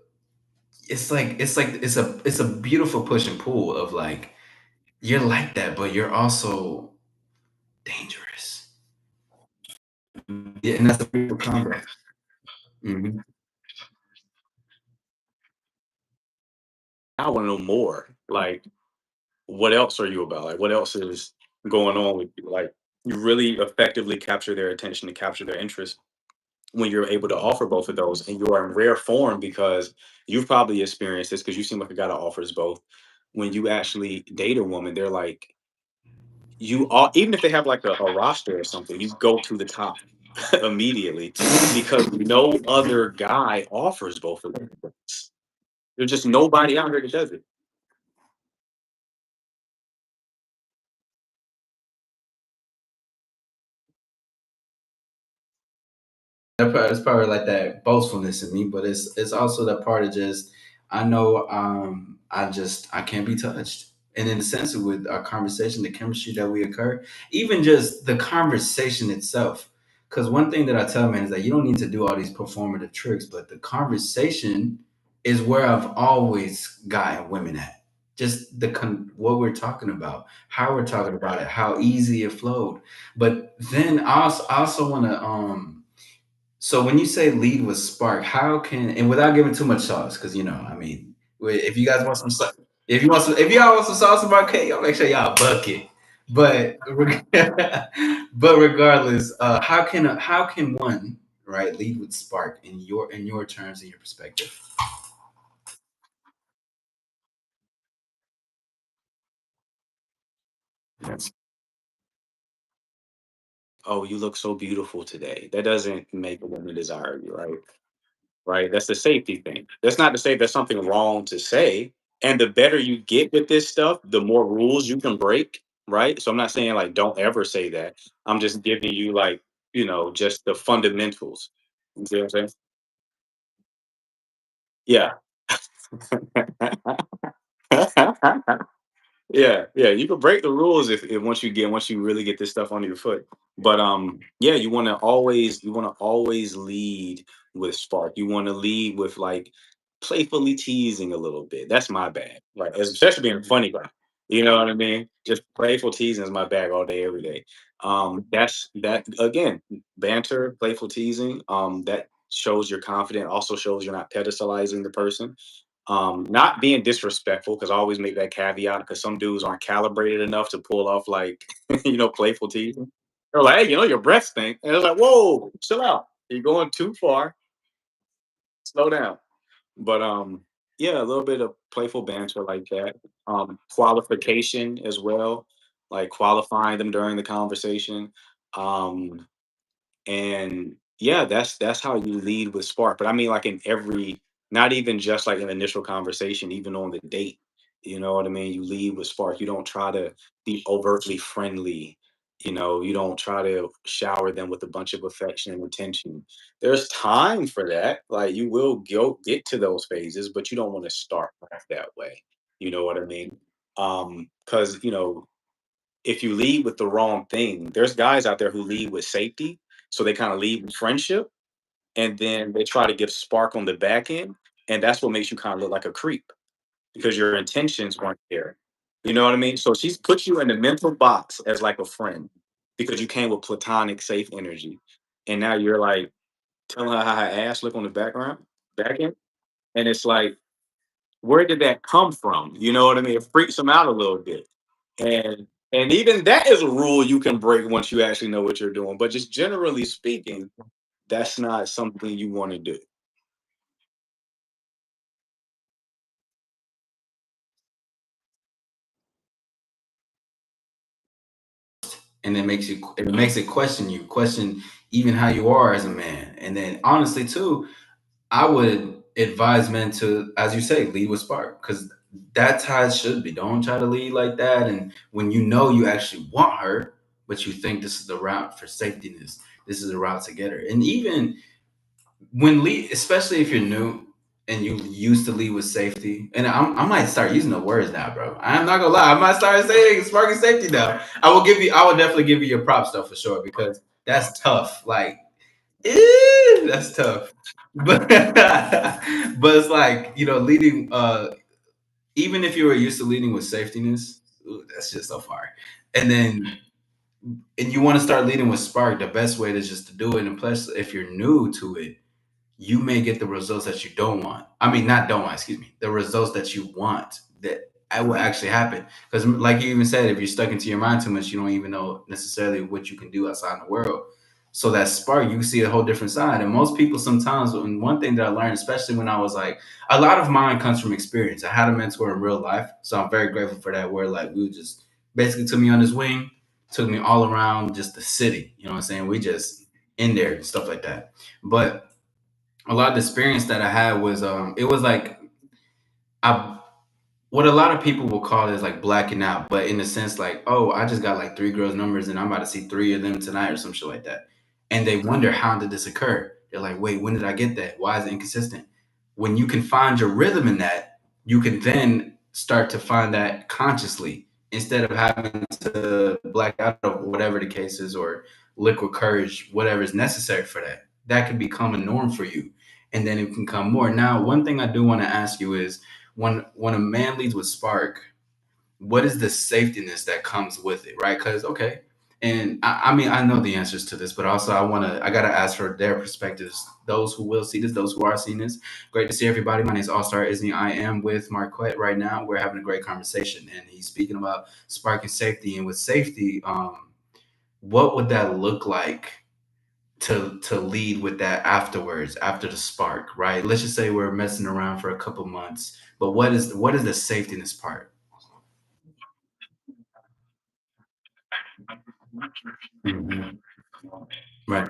it's a beautiful push and pull of like you're like that, but you're also dangerous. Yeah, and that's a beautiful combo. Mhm. I want to know more. Like, what else are you about? Like, what else is going on with you? Like, you really effectively capture their attention and capture their interest when you're able to offer both of those, and you are in rare form because you've probably experienced this because you seem like a guy that offers both. When you actually date a woman, they're like, you are, even if they have like a roster or something, you go to the top immediately because no other guy offers both of them. There's just nobody out here that does it. That part is probably like that boastfulness in me, but it's also that part of just I know I can't be touched. And in the sense of with our conversation, the chemistry that we occur, even just the conversation itself. Because one thing that I tell men is that you don't need to do all these performative tricks, but the conversation is where I've always gotten women at. Just what we're talking about, how we're talking about it, how easy it flowed. But then I also want to so when you say lead with spark, how can and without giving too much sauce, because I mean, if you guys want some sauce, if y'all want some sauce in Marquette, y'all make sure y'all bucket. But but regardless, how can one right lead with spark in your terms and your perspective? Yes. Oh, you look so beautiful today. That doesn't make a woman desire you, right? Right? That's the safety thing. That's not to say there's something wrong to say. And the better you get with this stuff, the more rules you can break, right? So I'm not saying like don't ever say that. I'm just giving you like, just the fundamentals. You see what I'm saying? Yeah. Yeah, yeah, you can break the rules if once you really get this stuff under your foot. But yeah, you want to always lead with spark. You want to lead with like playfully teasing a little bit. That's my bag, right? Especially being a funny guy. You know what I mean? Just playful teasing is my bag all day, every day. That's that again, banter, playful teasing. That shows you're confident. Also shows you're not pedestalizing the person, not being disrespectful, because I always make that caveat because some dudes aren't calibrated enough to pull off like playful teasing. They're like, hey, your breath stink, and it's like, whoa, chill out, you're going too far, slow down. But yeah, a little bit of playful banter like that. Qualification as well, like qualifying them during the conversation. um and yeah, that's how you lead with spark. But I mean, like in every, not even just like an initial conversation, even on the date. You know what I mean? You lead with spark. You don't try to be overtly friendly. You don't try to shower them with a bunch of affection and attention. There's time for that. Like you will go get to those phases, but you don't want to start off that way. You know what I mean? Because if you lead with the wrong thing, there's guys out there who lead with safety. So they kind of lead with friendship and then they try to give spark on the back end. and that's what makes you kind of look like a creep because your intentions weren't there. You know what I mean? So she's put you in the mental box as like a friend because you came with platonic safe energy. And now you're like telling her how her ass look on the back end. And it's like, where did that come from? You know what I mean? It freaks them out a little bit. And even that is a rule you can break once you actually know what you're doing. But just generally speaking, that's not something you want to do. And it makes it question even how you are as a man. And then honestly too, I would advise men to, as you say, lead with spark, because that's how it should be. Don't try to lead like that. And when you know you actually want her, but you think this is the route for safetyness, this is the route to get her. And even when lead, especially if you're new and you used to lead with safety, and I might start using the words now, bro. I'm not gonna lie, I might start saying spark and safety now. I will definitely give you your props though for sure because that's tough. Like, that's tough. But but it's like leading. Even if you were used to leading with safetyness, ooh, that's just so far. And then and you want to start leading with spark. The best way is just to do it. And plus, if you're new to it, you may get the results that you don't want. I mean, not don't want, excuse me, the results that you want that will actually happen. Because, like you even said, if you're stuck into your mind too much, you don't even know necessarily what you can do outside in the world. So that spark, you see a whole different side. And most people sometimes, and one thing that I learned, especially when I was like, a lot of mine comes from experience. I had a mentor in real life, so I'm very grateful for that. Where like we would just basically took me on his wing, took me all around just the city. You know what I'm saying? We just in there and stuff like that. But a lot of the experience that I had was it was like I what a lot of people will call is like blacking out, but in the sense like, oh, I just got like three girls' numbers and I'm about to see three of them tonight or some shit like that. And they wonder how did this occur? They're like, wait, when did I get that? Why is it inconsistent? When you can find your rhythm in that, you can then start to find that consciously instead of having to black out or whatever the case is or liquid courage, whatever is necessary for that. That can become a norm for you. And then it can come more. Now, one thing I do want to ask you is when a man leads with spark, what is the safetyness that comes with it, right? Because okay, and I mean I know the answers to this, but also I gotta ask for their perspectives. Those who will see this, those who are seeing this. Great to see everybody. My name is All Star Isney. I am with Marquette right now. We're having a great conversation, and he's speaking about spark and safety. And with safety, what would that look like to lead with that afterwards after the spark, right? Let's just say we're messing around for a couple months, but what is the safety in this part? Mhm. Right.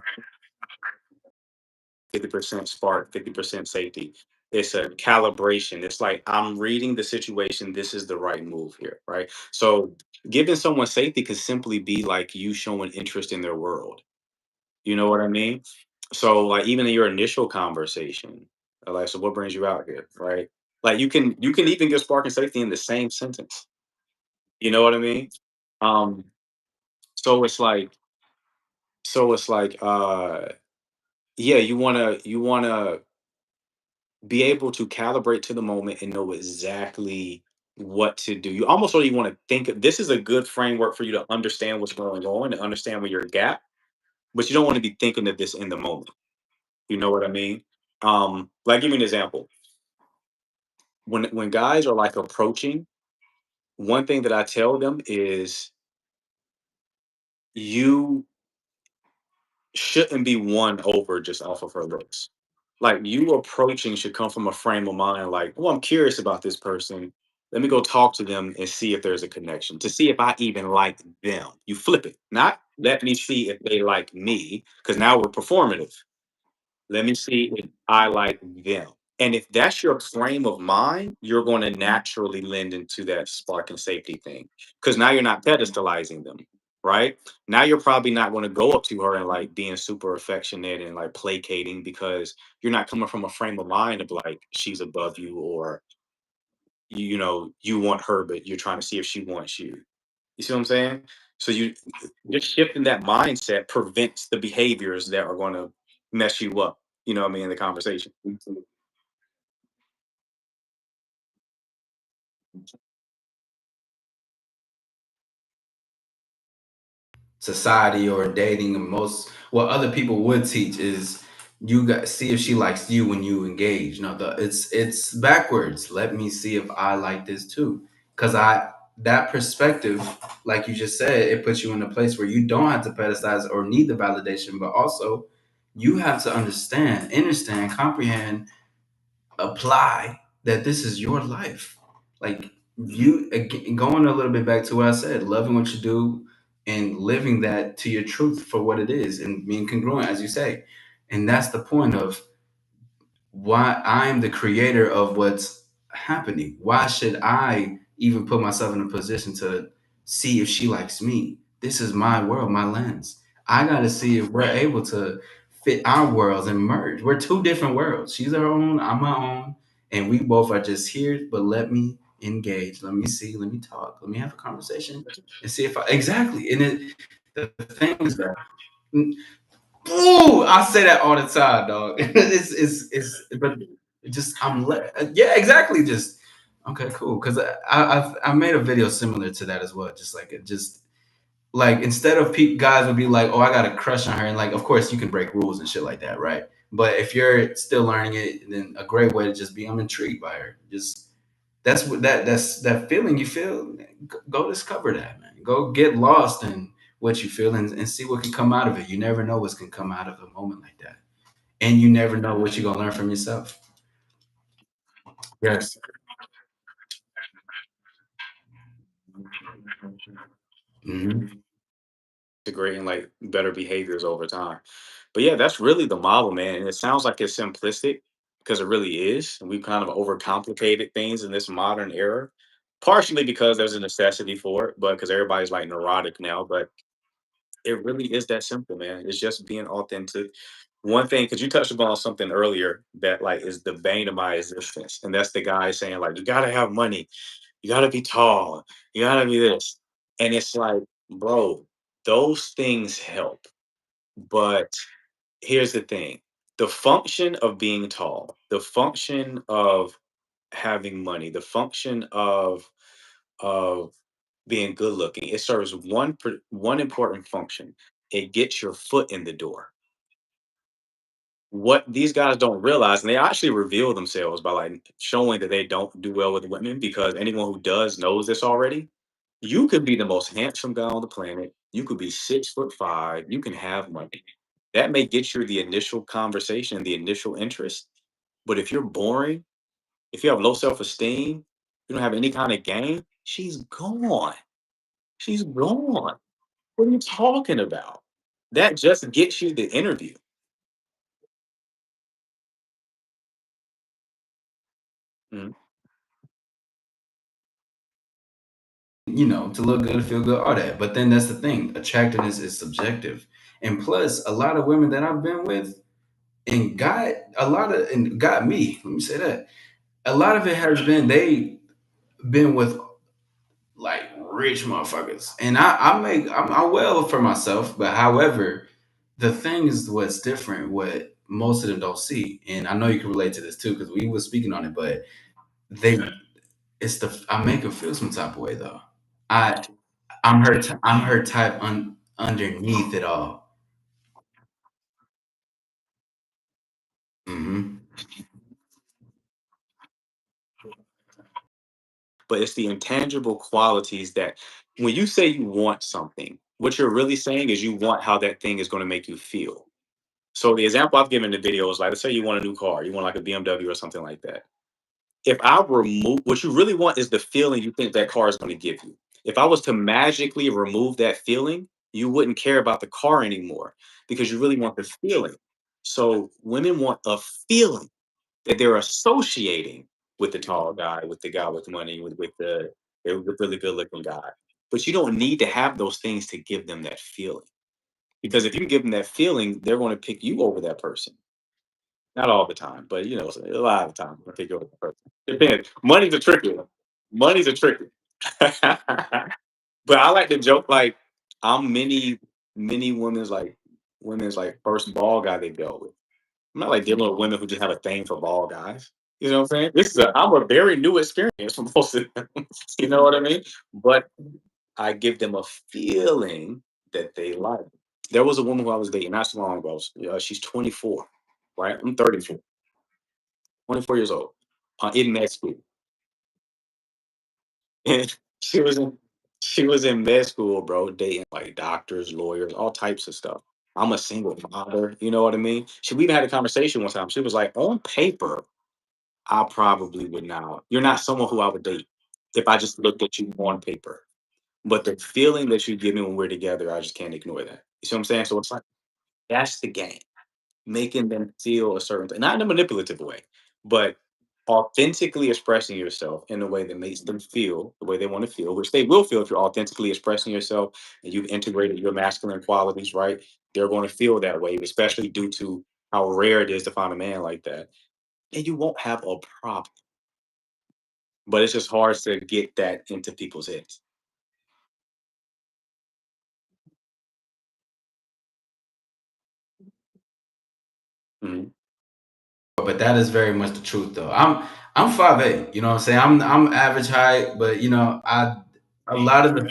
50% spark, 50% safety. It's a calibration. It's like I'm reading the situation. This is the right move here, right? So giving someone safety could simply be like you showing interest in their world. You know what I mean? So like even in your initial conversation, like so what brings you out here, right? Like you can even get spark and safety in the same sentence. You know what I mean? Um, so it's like so it's like yeah, you wanna be able to calibrate to the moment and know exactly what to do. You almost really want to think this is a good framework for you to understand what's going on and understand where your gap, but you don't want to be thinking of this in the moment. You know what I mean? Like give me an example. When guys are like approaching, one thing that I tell them is you shouldn't be won over just off of her looks. Like you approaching should come from a frame of mind like, oh, I'm curious about this person. Let me go talk to them and see if there's a connection to see if I even like them. You flip it, not let me see if they like me, because now we're performative. Let me see if I like them. And if that's your frame of mind, you're going to naturally lend into that spark and safety thing. Because now you're not pedestalizing them, right? Now you're probably not going to go up to her and like being super affectionate and like placating because you're not coming from a frame of mind of like she's above you or you want her, but you're trying to see if she wants you. You see what I'm saying? So you just shifting that mindset prevents the behaviors that are going to mess you up. You know what I mean in the conversation. Society or dating, and most what other people would teach is you got see if she likes you when you engage. No, it's backwards. Let me see if I like this too, because I that perspective, like you just said, it puts you in a place where you don't have to pedestalize or need the validation, but also you have to understand, comprehend, apply that this is your life. Like you again, going a little bit back to what I said, loving what you do and living that to your truth for what it is and being congruent, as you say. And that's the point of why I'm the creator of what's happening. Why should I even put myself in a position to see if she likes me? This is my world, my lens. I got to see if we're able to fit our worlds and merge. We're two different worlds. She's her own, I'm my own, and we both are just here. But let me engage. Let me see. Let me talk. Let me have a conversation and see if I exactly. And the thing is that ooh, I say that all the time, dog. But it just yeah, exactly. Just okay, cool. Because I made a video similar to that as well. Just like it, just like instead of guys would be like, oh, I got a crush on her, and like, of course, you can break rules and shit like that, right? But if you're still learning it, then a great way to just be, I'm intrigued by her. Just that's what that's that feeling you feel. Go discover that, man. Go get lost in what you feel and see what can come out of it. You never know what's can come out of a moment like that, and you never know what you're gonna learn from yourself. Yes. Mhm. Integrating like better behaviors over time. But yeah, that's really the model, man. And it sounds like it's simplistic because it really is. And we've kind of overcomplicated things in this modern era, partially because there's a necessity for it, but because everybody's like neurotic now. But it really is that simple, man. It's just being authentic. One thing, because you touched upon something earlier that like is the bane of my existence, and that's the guy saying like, you gotta have money, you gotta be tall, you gotta be this, and it's like, bro, those things help, but here's the thing: the function of being tall, the function of having money, the function of being good looking, it serves one important function. It gets your foot in the door. What these guys don't realize, and they actually reveal themselves by like showing that they don't do well with women, because anyone who does knows this already. You could be the most handsome guy on the planet. You could be 6'5". You can have money. That may get you the initial conversation, the initial interest. But if you're boring, if you have low self-esteem, you don't have any kind of game, she's gone. She's gone. What are you talking about? That just gets you the interview. Mhm. To look good, feel good, all that. But then that's the thing. Attractiveness is subjective, and plus, a lot of women that I've been with and got a lot of and got me. Let me say that a lot of it has been they been with like rich motherfuckers, and I'm well for myself, but however, the thing is what's different, what most of them don't see, and I know you can relate to this too because we were speaking on it, but they it's the I make them feel some type of way though. I I'm her type underneath it all. Hmm. But it's the intangible qualities that when you say you want something, what you're really saying is you want how that thing is going to make you feel. So the example I've given in the video is like, let's say you want a new car, you want like a BMW or something like that. If I remove what you really want is the feeling you think that car is going to give you. If I was to magically remove that feeling, you wouldn't care about the car anymore because you really want the feeling. So women want a feeling that they're associating with the tall guy, with the guy with money, with the really good looking guy. But you don't need to have those things to give them that feeling. Because if you give them that feeling, they're going to pick you over that person. Not all the time, but a lot of the time, they'll pick you over that person. Depends. Money's a tricky one. Money's a tricky. But I like to joke like I'm many women's like first ball guy they dealt with. I'm not like dealing with women who just have a thing for ball guys. You know what I'm saying? I'm a very new experience for most of them. You know what I mean? But I give them a feeling that they like. There was a woman who I was dating not so long ago. She's 24, right? I'm 34, 24 years old, in med school. And she was in med school, bro, dating like doctors, lawyers, all types of stuff. I'm a single father, you know what I mean? We even had a conversation one time. She was like, on paper, I probably would not. You're not someone who I would date if I just looked at you on paper. But the feeling that you give me when we're together, I just can't ignore that. You see what I'm saying? So it's like that's the game. Making them feel a certain not in a manipulative way, but authentically expressing yourself in a way that makes them feel the way they want to feel, which they will feel if you're authentically expressing yourself and you've integrated your masculine qualities, right? They're going to feel that way, especially due to how rare it is to find a man like that. And you won't have a problem. But it's just hard to get that into people's heads. Mhm. But that is very much the truth, though. I'm 5'8". You know what I'm saying? I'm average height, but I a lot of the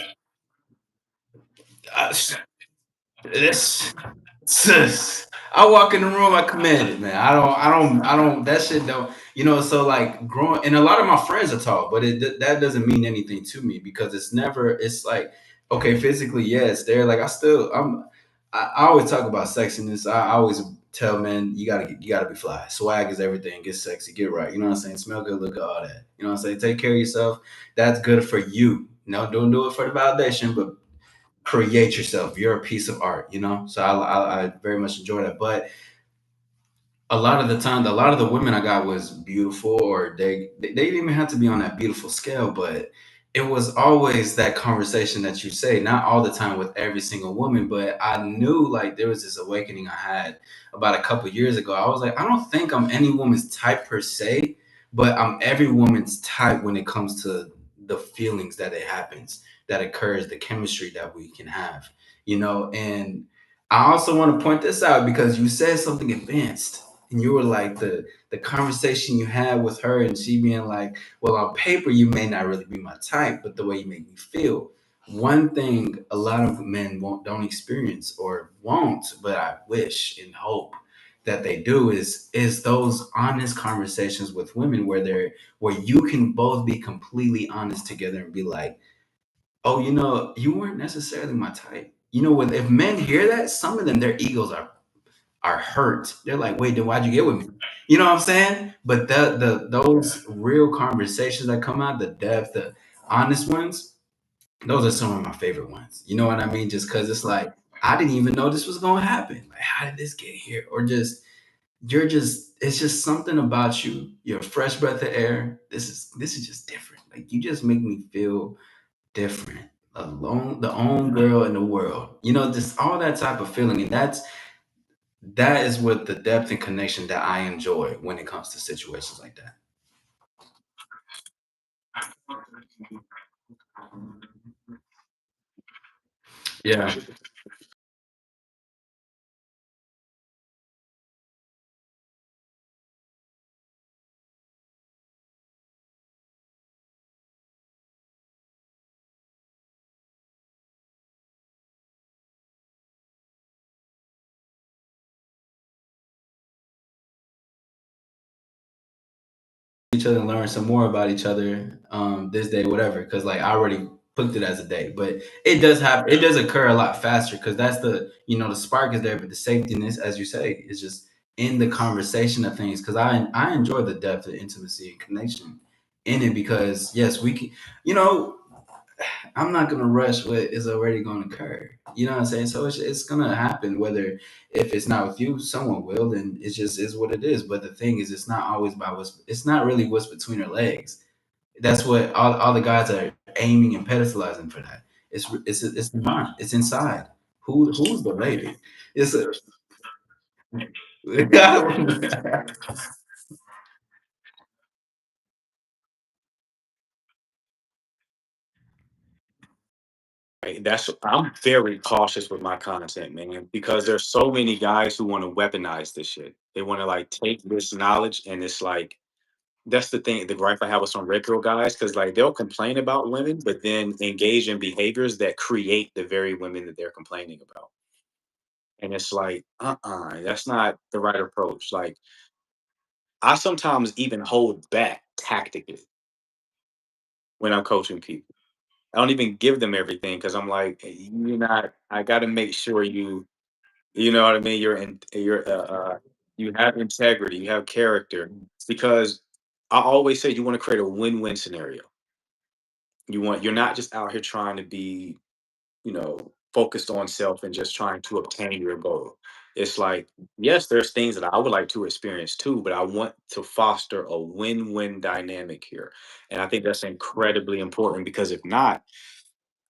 I, this sis, I walk in the room, I command it, man. I don't. That shit don't. So like growing, and a lot of my friends are tall, but that doesn't mean anything to me because it's never. It's like okay, physically, yes, they're like I always talk about sexiness. I always tell men you gotta be fly. Swag is everything. Get sexy, get right. You know what I'm saying? Smell good, look good, all that. You know what I'm saying? Take care of yourself. That's good for you. No, don't do it for the validation, but create yourself. You're a piece of art, So I very much enjoy that. But a lot of the time, a lot of the women I got was beautiful, or they didn't even have to be on that beautiful scale, but it was always that conversation that you say, not all the time with every single woman, but I knew like there was this awakening I had about a couple years ago. I was like, I don't think I'm any woman's type per se, but I'm every woman's type when it comes to the feelings that it happens, that occurs, the chemistry that we can have, and I also want to point this out because you said something advanced and you were like the conversation you had with her and she being like, well, on paper you may not really be my type, but the way you make me feel. One thing a lot of men don't experience or won't, but I wish and hope that they do is those honest conversations with women where you can both be completely honest together and be like, oh, you weren't necessarily my type. If men hear that, some of them their egos are hurt. They're like, wait, then why'd you get with me? You know what I'm saying? But those real conversations that come out, the depth, the honest ones, those are some of my favorite ones. You know what I mean? Just because it's like I didn't even know this was gonna happen. Like, how did this get here? Or just it's just something about you. You're a fresh breath of air. This is just different. Like you just make me feel different. Alone, the only girl in the world. Just all that type of feeling, and that is what the depth and connection that I enjoy when it comes to situations like that. Yeah. Each other and learn some more about each other this day, whatever. Because like I already booked it as a day, but it does occur a lot faster because that's the spark is there, but the safetyness, as you say, is just in the conversation of things. Because I enjoy the depth of intimacy and connection in it because yes, we can. You know, I'm not gonna rush what is already gonna occur. You know what I'm saying? So it's gonna happen. Whether if it's not with you, someone will, and it just is what it is. But the thing is, it's not always about what's. It's not really what's between her legs. That's what all the guys are aiming and pedestalizing for that. It's the mind. It's inside. Who's the lady? It's a. Right, I'm very cautious with my content, man, because there's so many guys who want to weaponize this shit. They want to like take this knowledge and it's like That's the thing, the gripe I have with some red pill guys, because like they'll complain about women, but then engage in behaviors that create the very women that they're complaining about. And it's like, that's not the right approach. Like, I sometimes even hold back tactically when I'm coaching people. I don't even give them everything because I'm like, "Hey, you're not. I got to make sure you know what I mean. You have integrity, you have character, because I always say you want to create a win-win scenario. You're not just out here trying to be, focused on self and just trying to obtain your goal. It's like, yes, there's things that I would like to experience too, but I want to foster a win-win dynamic here. And I think that's incredibly important because if not,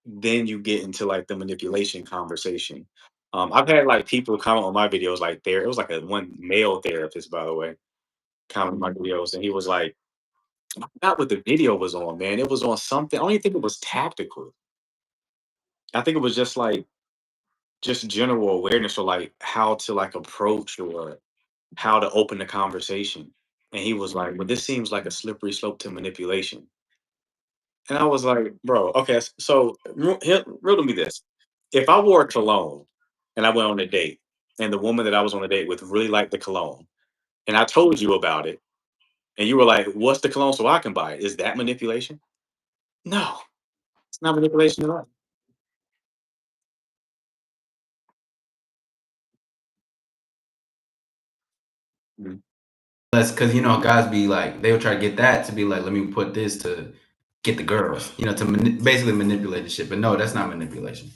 then you get into like the manipulation conversation. I've had like people comment on my videos, like it was like a one male therapist, by the way, comment on my videos, and he was like, not what the video was on, man. It was on something. I don't even think it was tactical. I think it was just like just general awareness or like how to like approach or how to open the conversation. And he was like, well, this seems like a slippery slope to manipulation. And I was like, bro, okay, so riddle me this. If I wore a cologne and I went on a date and the woman that I was on a date with really liked the cologne and I told you about it and you were like, what's the cologne so I can buy it? Is that manipulation? No, it's not manipulation at all. Mhm. That's because guys be like they'll try to get that to be like, let me put this to get the girls, to basically manipulate the shit. But no, that's not manipulation.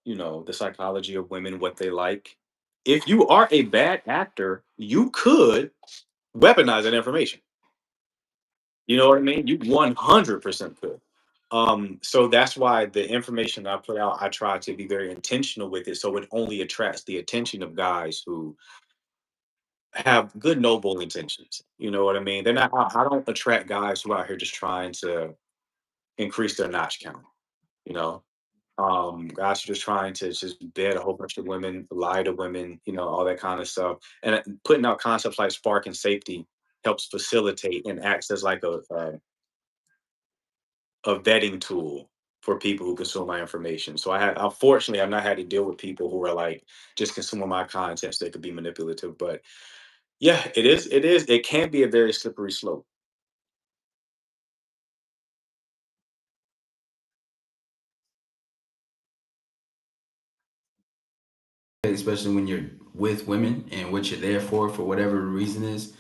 The psychology of women, what they like. If you are a bad actor, you could weaponize that information. You know what I mean? You 100% could. So that's why the information I put out, I try to be very intentional with it. So it only attracts the attention of guys who have good, noble intentions. You know what I mean? They're not, I don't attract guys who are out here just trying to increase their notch count, you know? Guys are just trying to just bed a whole bunch of women, lie to women, all that kind of stuff. And putting out concepts like spark and safety helps facilitate and acts as like a vetting tool for people who consume my information. So unfortunately I've not had to deal with people who are like just consuming my content so they could be manipulative. But yeah, it can be a very slippery slope. Especially when you're with women and what you're there for whatever the reason is.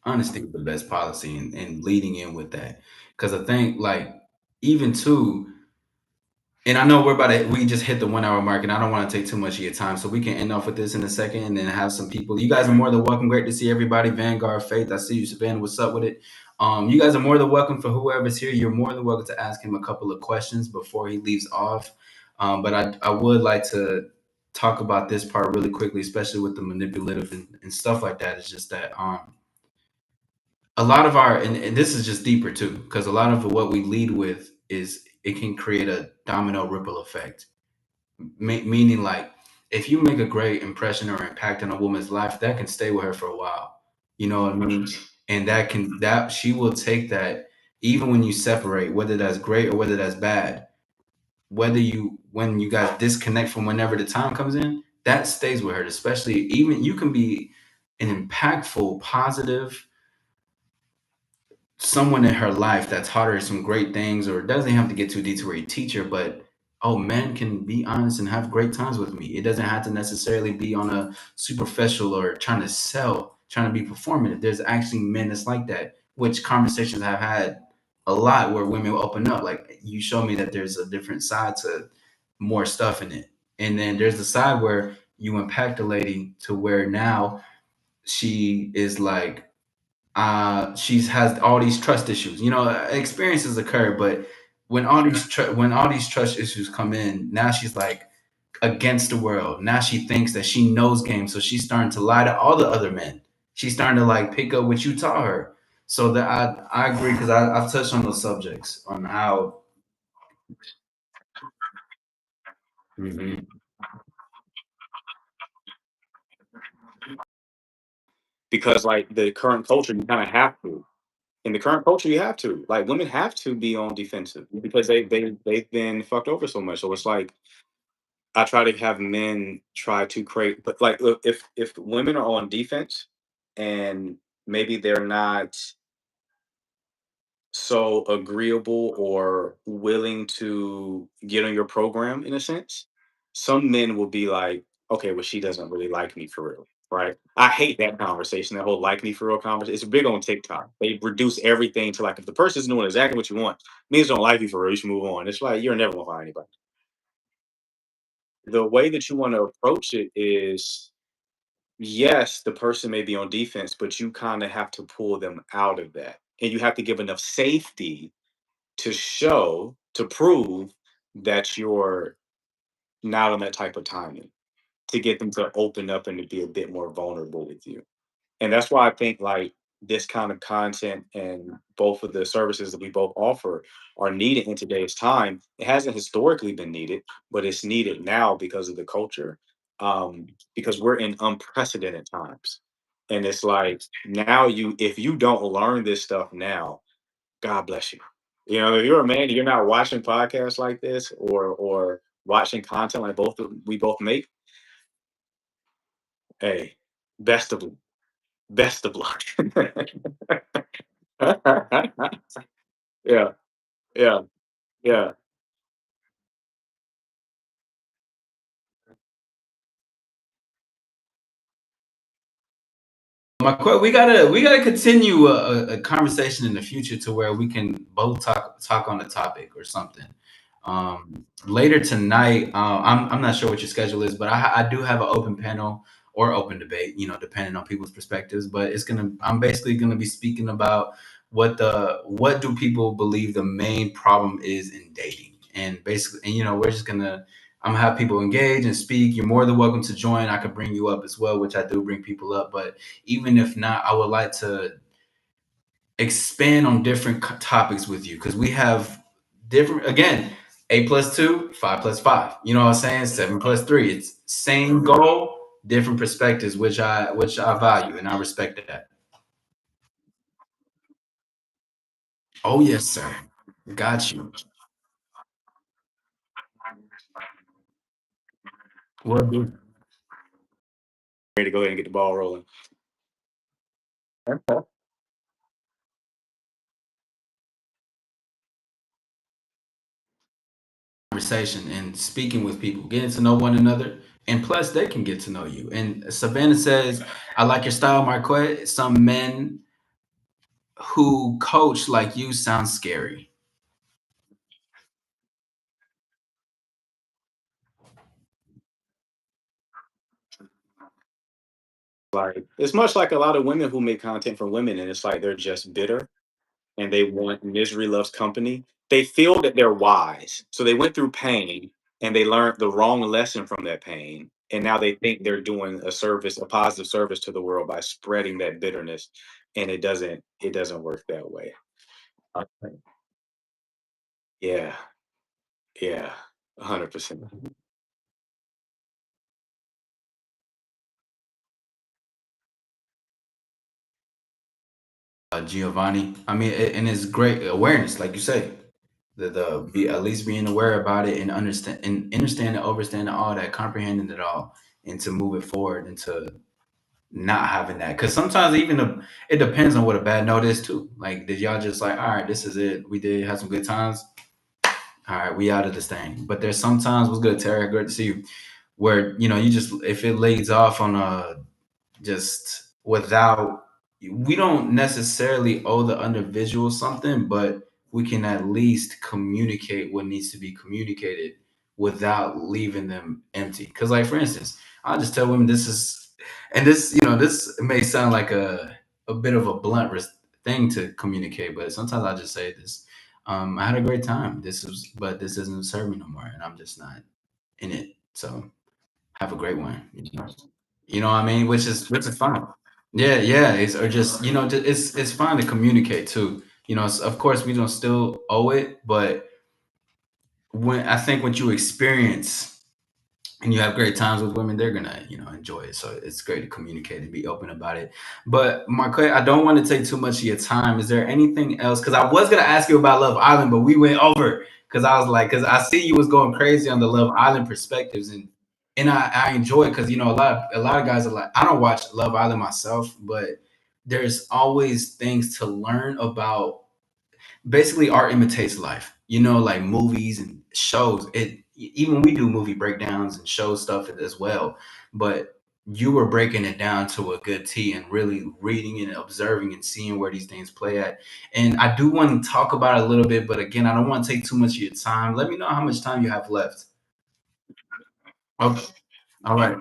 Honesty is the best policy, and leading in with that. Because I think like even too, and I know we just hit the 1 hour mark, and I don't want to take too much of your time. So we can end off with this in a second and then have some people. You guys are more than welcome. Great to see everybody. Vanguard Faith. I see you, Savannah. What's up with it? You guys are more than welcome for whoever's here. You're more than welcome to ask him a couple of questions before he leaves off. But I would like to talk about this part really quickly, especially with the manipulative and stuff like that. It's just that a lot of and this is just deeper too, because a lot of what we lead with is it can create a domino ripple effect. Meaning like if you make a great impression or impact on a woman's life, that can stay with her for a while. You know what I mean? And that she will take that even when you separate, whether that's great or whether that's bad, when you guys disconnect from whenever the time comes in, that stays with her. Especially even you can be an impactful, positive someone in her life that taught her some great things, or it doesn't have to get too deep to where you teach her, but oh, men can be honest and have great times with me. It doesn't have to necessarily be on a superficial or trying to sell, trying to be performative. There's actually men that's like that, which conversations I've had a lot where women will open up. Like you show me that there's a different side to more stuff in it. And then there's the side where you impact a lady to where now she is like she's has all these trust issues. Experiences occur, but when all these trust issues come in, now she's like against the world. Now she thinks that she knows games, so she's starting to lie to all the other men. She's starting to like pick up what you taught her. So that I agree because I've touched on those subjects on how Hmm. because like the current culture, you kind of have to. In the current culture, you have to. Like women have to be on defensive because they've been fucked over so much. So it's like I try to have men try to create, but like look, if women are on defense and maybe they're not so agreeable or willing to get on your program in a sense, some men will be like, okay, well, she doesn't really like me for real. Right. I hate that conversation, that whole like me for real conversation. It's big on TikTok. They reduce everything to like if the person's doing exactly what you want, means don't like you for real, you should move on. It's like you're never gonna find anybody. The way that you want to approach it is yes, the person may be on defense, but you kind of have to pull them out of that. And you have to give enough safety to show, to prove that you're not on that type of timing to get them to open up and to be a bit more vulnerable with you. And that's why I think like this kind of content and both of the services that we both offer are needed in today's time. It hasn't historically been needed, but it's needed now because of the culture. Because we're in unprecedented times. And it's like now you if you don't learn this stuff now, God bless you. You know, if you're a man, you're not watching podcasts like this or watching content like we both make. Hey, best of best of luck. Yeah, yeah, yeah. We gotta continue a conversation in the future to where we can both talk on the topic or something. Later tonight, I'm not sure what your schedule is, but I do have an open panel or open debate, depending on people's perspectives. But I'm basically gonna be speaking about what do people believe the main problem is in dating, and basically, and we're just gonna I'm gonna have people engage and speak. You're more than welcome to join. I could bring you up as well, which I do bring people up. But even if not, I would like to expand on different topics with you because we have different, again, 8 plus 2, 5 plus 5. You know what I'm saying? 7 plus 3. It's same goal, different perspectives, which I value and I respect that. Oh yes, sir. Got you. Well, good. Ready to go ahead and get the ball rolling. Okay. Conversation and speaking with people, getting to know one another, and plus they can get to know you. And Savannah says, "I like your style, Marquette. Some men who coach like you sound scary." Like it's much like a lot of women who make content for women, and it's like they're just bitter and they want misery loves company. They feel that they're wise. So they went through pain and they learned the wrong lesson from that pain. And now they think they're doing a service, a positive service to the world by spreading that bitterness. And it doesn't work that way. Uh, Yeah, yeah, 100%. Giovanni. I mean, and it's great awareness, like you say, the be at least being aware about it and understanding, overstanding all that, comprehending it all, and to move it forward into not having that. Because sometimes it depends on what a bad note is too. Like, did y'all just like, all right, this is it. We did have some good times. All right, we out of this thing. But there's sometimes what's good, Terry. Good to see you. Where you just if it lays off on a just without we don't necessarily owe the individual something, but we can at least communicate what needs to be communicated without leaving them empty. Because, like, for instance, I'll just tell women this is, and this may sound like a bit of a thing to communicate, but sometimes I just say this. I had a great time. But this doesn't serve me no more, and I'm just not in it. So have a great one. You know what I mean? Which is fine. Yeah, yeah. It's or just it's fine to communicate too. Of course we don't still owe it, but when I think what you experience. and you have great times with women, they're gonna, enjoy it. So it's great to communicate and be open about it. But Marquette, I don't want to take too much of your time. Is there anything else? Because I was gonna ask you about Love Island, but we went over. Because I was like, because I see you was going crazy on the Love Island perspectives, and I enjoy it because a lot of guys are like, I don't watch Love Island myself, but there's always things to learn about. Basically, art imitates life, like movies and shows. Even we do movie breakdowns and show stuff as well, but you were breaking it down to a good T and really reading and observing and seeing where these things play at. And I do want to talk about it a little bit, but again, I don't want to take too much of your time. Let me know how much time you have left. Okay. All right.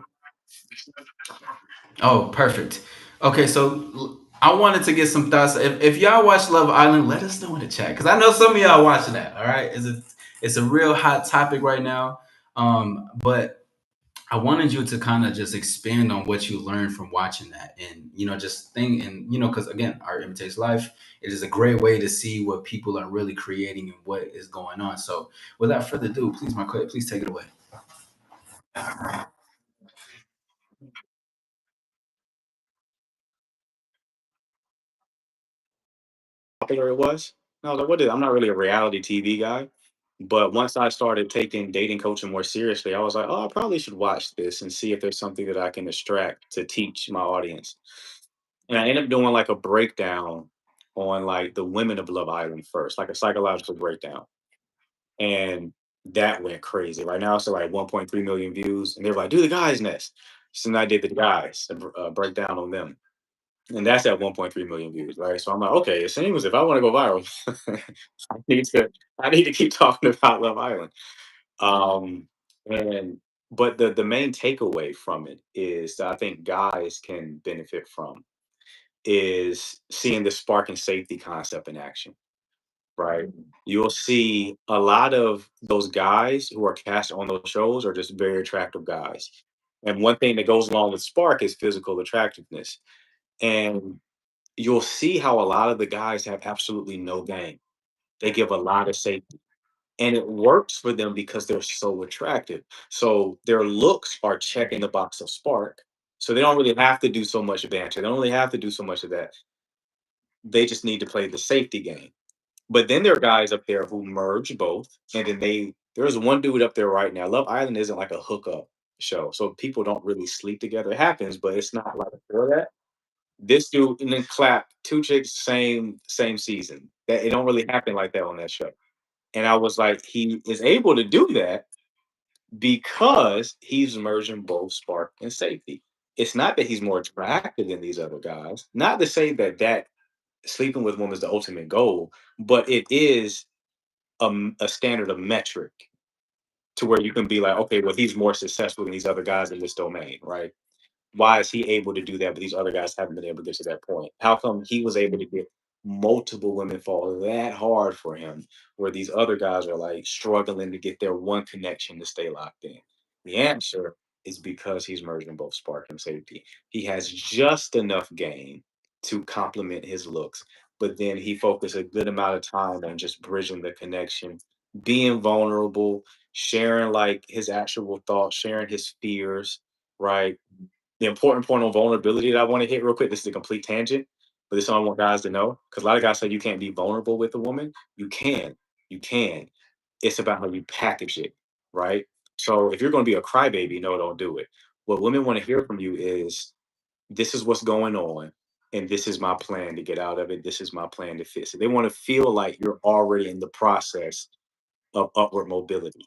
Oh, perfect. Okay, so I wanted to get some thoughts. If y'all watch Love Island, let us know in the chat because I know some of y'all watching that. All right, it's a real hot topic right now. But I wanted you to kind of just expand on what you learned from watching that, and just think, and because again, art imitates life. It is a great way to see what people are really creating and what is going on. So, without further ado, please, Marquette, please take it away. Popular it was. And I was like, what is? I'm not really a reality TV guy, but once I started taking dating coaching more seriously, I was like, oh, I probably should watch this and see if there's something that I can extract to teach my audience. And I ended up doing like a breakdown on like the women of Love Island first, like a psychological breakdown. And that went crazy. Right now it's at like 1.3 million views. And they're like, do the guys nest. So then I did the guys, breakdown on them. And that's at 1.3 million views, right? So I'm like, okay, it seems if I want to go viral, I need to I need to keep talking about Love Island. Um, and but the main takeaway from it is that I think guys can benefit from is seeing the spark and safety concept in action, right? You'll see a lot of those guys who are cast on those shows are just very attractive guys. And one thing that goes along with spark is physical attractiveness. And you'll see how a lot of the guys have absolutely no game. They give a lot of safety. And it works for them because they're so attractive. So their looks are checking the box of spark. So they don't really have to do so much banter. They don't really have to do so much of that. They just need to play the safety game. But then there are guys up there who merge both. And then there's one dude up there right now. Love Island isn't like a hookup show. So people don't really sleep together. It happens, but it's not like for that. This dude and then clap two chicks same season. That it don't really happen like that on that show. And I was like, he is able to do that because he's merging both spark and safety. It's not that he's more attractive than these other guys. Not to say that sleeping with women is the ultimate goal, but it is a standard of metric to where you can be like, okay, well, he's more successful than these other guys in this domain, right? Why is he able to do that, but these other guys haven't been able to get to that point? How come he was able to get multiple women fall that hard for him, where these other guys are like struggling to get their one connection to stay locked in? The answer is because he's merging both spark and safety. He has just enough game to complement his looks, but then he focused a good amount of time on just bridging the connection, being vulnerable, sharing like his actual thoughts, sharing his fears, right? The important point on vulnerability that I want to hit real quick. This is a complete tangent, but this is something I want guys to know because a lot of guys say you can't be vulnerable with a woman. You can. It's about how you package it, right? So if you're going to be a crybaby, no, don't do it. What women want to hear from you is this is what's going on, and this is my plan to get out of it. This is my plan to fix it. They want to feel like you're already in the process of upward mobility.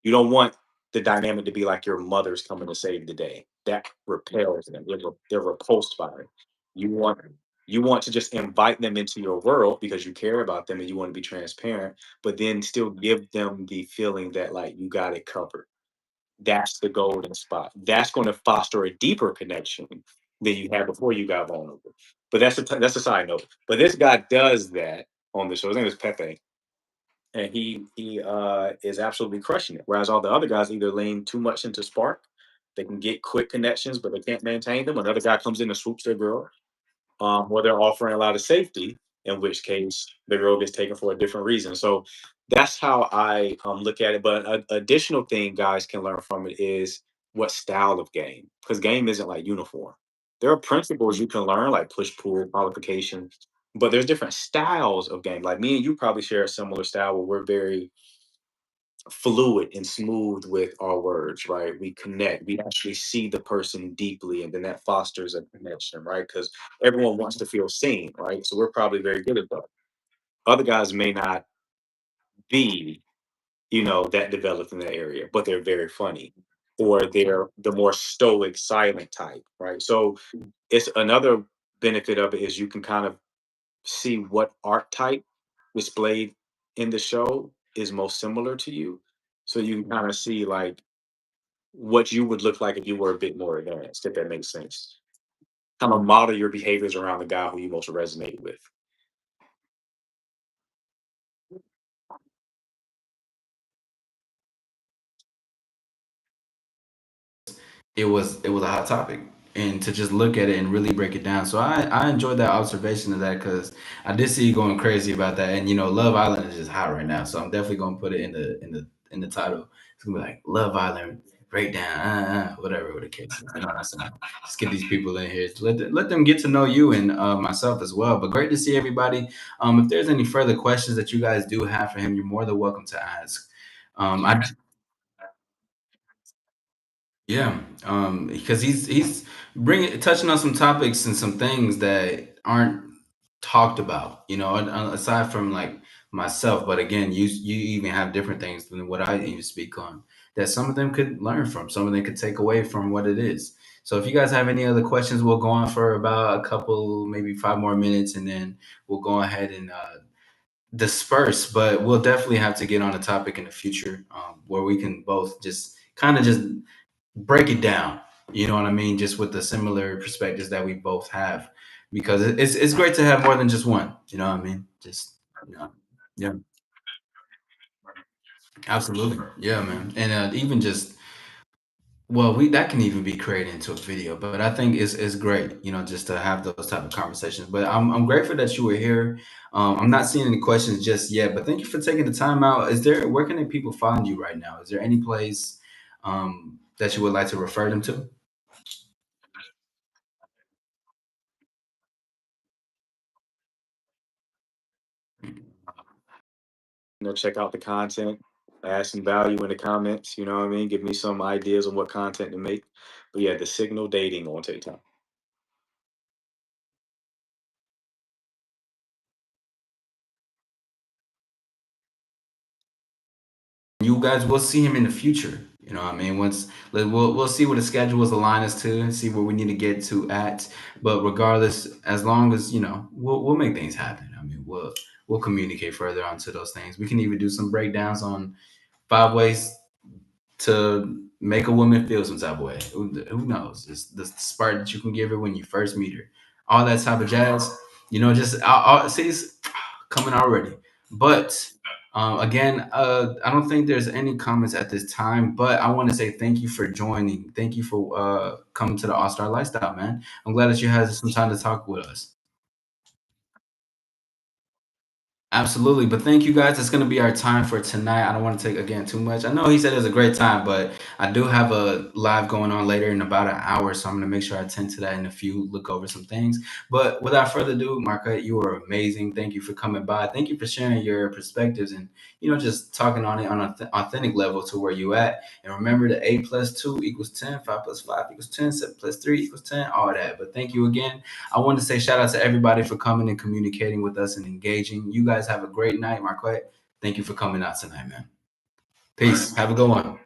You don't want the dynamic to be like your mother's coming to save the day. That repels them. They're repulsed by it. You want you want to just invite them into your world because you care about them and you want to be transparent, but then still give them the feeling that like you got it covered. That's the golden spot. That's going to foster a deeper connection than you had before you got vulnerable. But that's a side note. But this guy does that on the show. His name is Pepe, and he is absolutely crushing it. Whereas all the other guys either lean too much into spark, they can get quick connections, but they can't maintain them. Another guy comes in and swoops their girl, or they're offering a lot of safety, in which case the girl gets taken for a different reason. So that's how I look at it. But an additional thing guys can learn from it is what style of game, because game isn't like uniform. There are principles you can learn, like push pull, qualification, but there's different styles of game. Like me and you probably share a similar style where we're very fluid and smooth with our words, right? We connect. We actually see the person deeply, and then that fosters a connection, right? Because everyone wants to feel seen, right? So we're probably very good at that. Other guys may not be, that developed in that area, but they're very funny, or they're the more stoic, silent type, right? So it's another benefit of it is you can kind of see what archetype displayed in the show is most similar to you. So you can kind of see like what you would look like if you were a bit more advanced, if that makes sense. Kind of model your behaviors around the guy who you most resonate with. It was a hot topic, and to just look at it and really break it down. So I enjoyed that observation of that because I did see you going crazy about that. And Love Island is just hot right now, so I'm definitely gonna put it in the title. It's gonna be like Love Island breakdown, whatever with the case is. What I'm saying? Just get these people in here, let them get to know you and myself as well. But great to see everybody. If there's any further questions that you guys do have for him, you're more than welcome to ask. I Yeah, because he's bringing touching on some topics and some things that aren't talked about, aside from like myself. But again, you even have different things than what I even speak on that some of them could learn from, some of them could take away from what it is. So if you guys have any other questions, we'll go on for about a couple, maybe 5 more minutes, and then we'll go ahead and disperse. But we'll definitely have to get on a topic in the future where we can both just kind of just break it down. You know what I mean? Just with the similar perspectives that we both have, because it's great to have more than just one. You know what I mean? Just you know, yeah, absolutely, yeah, man. And even just well, we that can even be created into a video. But I think it's great, just to have those type of conversations. But I'm grateful that you were here. I'm not seeing any questions just yet, but thank you for taking the time out. Is there where can the people find you right now? Is there any place that you would like to refer them to? Check out the content, add some value in the comments. You know what I mean? Give me some ideas on what content to make. But yeah, the signal dating on TikTok. You guys will see him in the future. You know what I mean? We'll see what the schedules align us to and see where we need to get to at. But regardless, as long as we'll make things happen. I mean, we'll communicate further onto those things. We can even do some breakdowns on 5 ways to make a woman feel some type of way. Who knows? It's the spark that you can give her when you first meet her. All that type of jazz. Just see it's coming already. But again, I don't think there's any comments at this time. But I want to say thank you for joining. Thank you for coming to the All Star Lifestyle, man. I'm glad that you had some time to talk with us. Absolutely. But thank you guys. It's going to be our time for tonight. I don't want to take again too much. I know he said it was a great time, but I do have a live going on later in about an hour. So I'm going to make sure I attend to that in a few, look over some things. But without further ado, Marquette, you were amazing. Thank you for coming by. Thank you for sharing your perspectives and, just talking on it on an authentic level to where you at. And remember the 8 plus 2 equals 10, 5 plus 5 equals 10, 7 plus 3 equals 10, all that. But thank you again. I want to say shout out to everybody for coming and communicating with us and engaging. You guys have a great night, Marquette. Thank you for coming out tonight, man. Peace. Have a good one.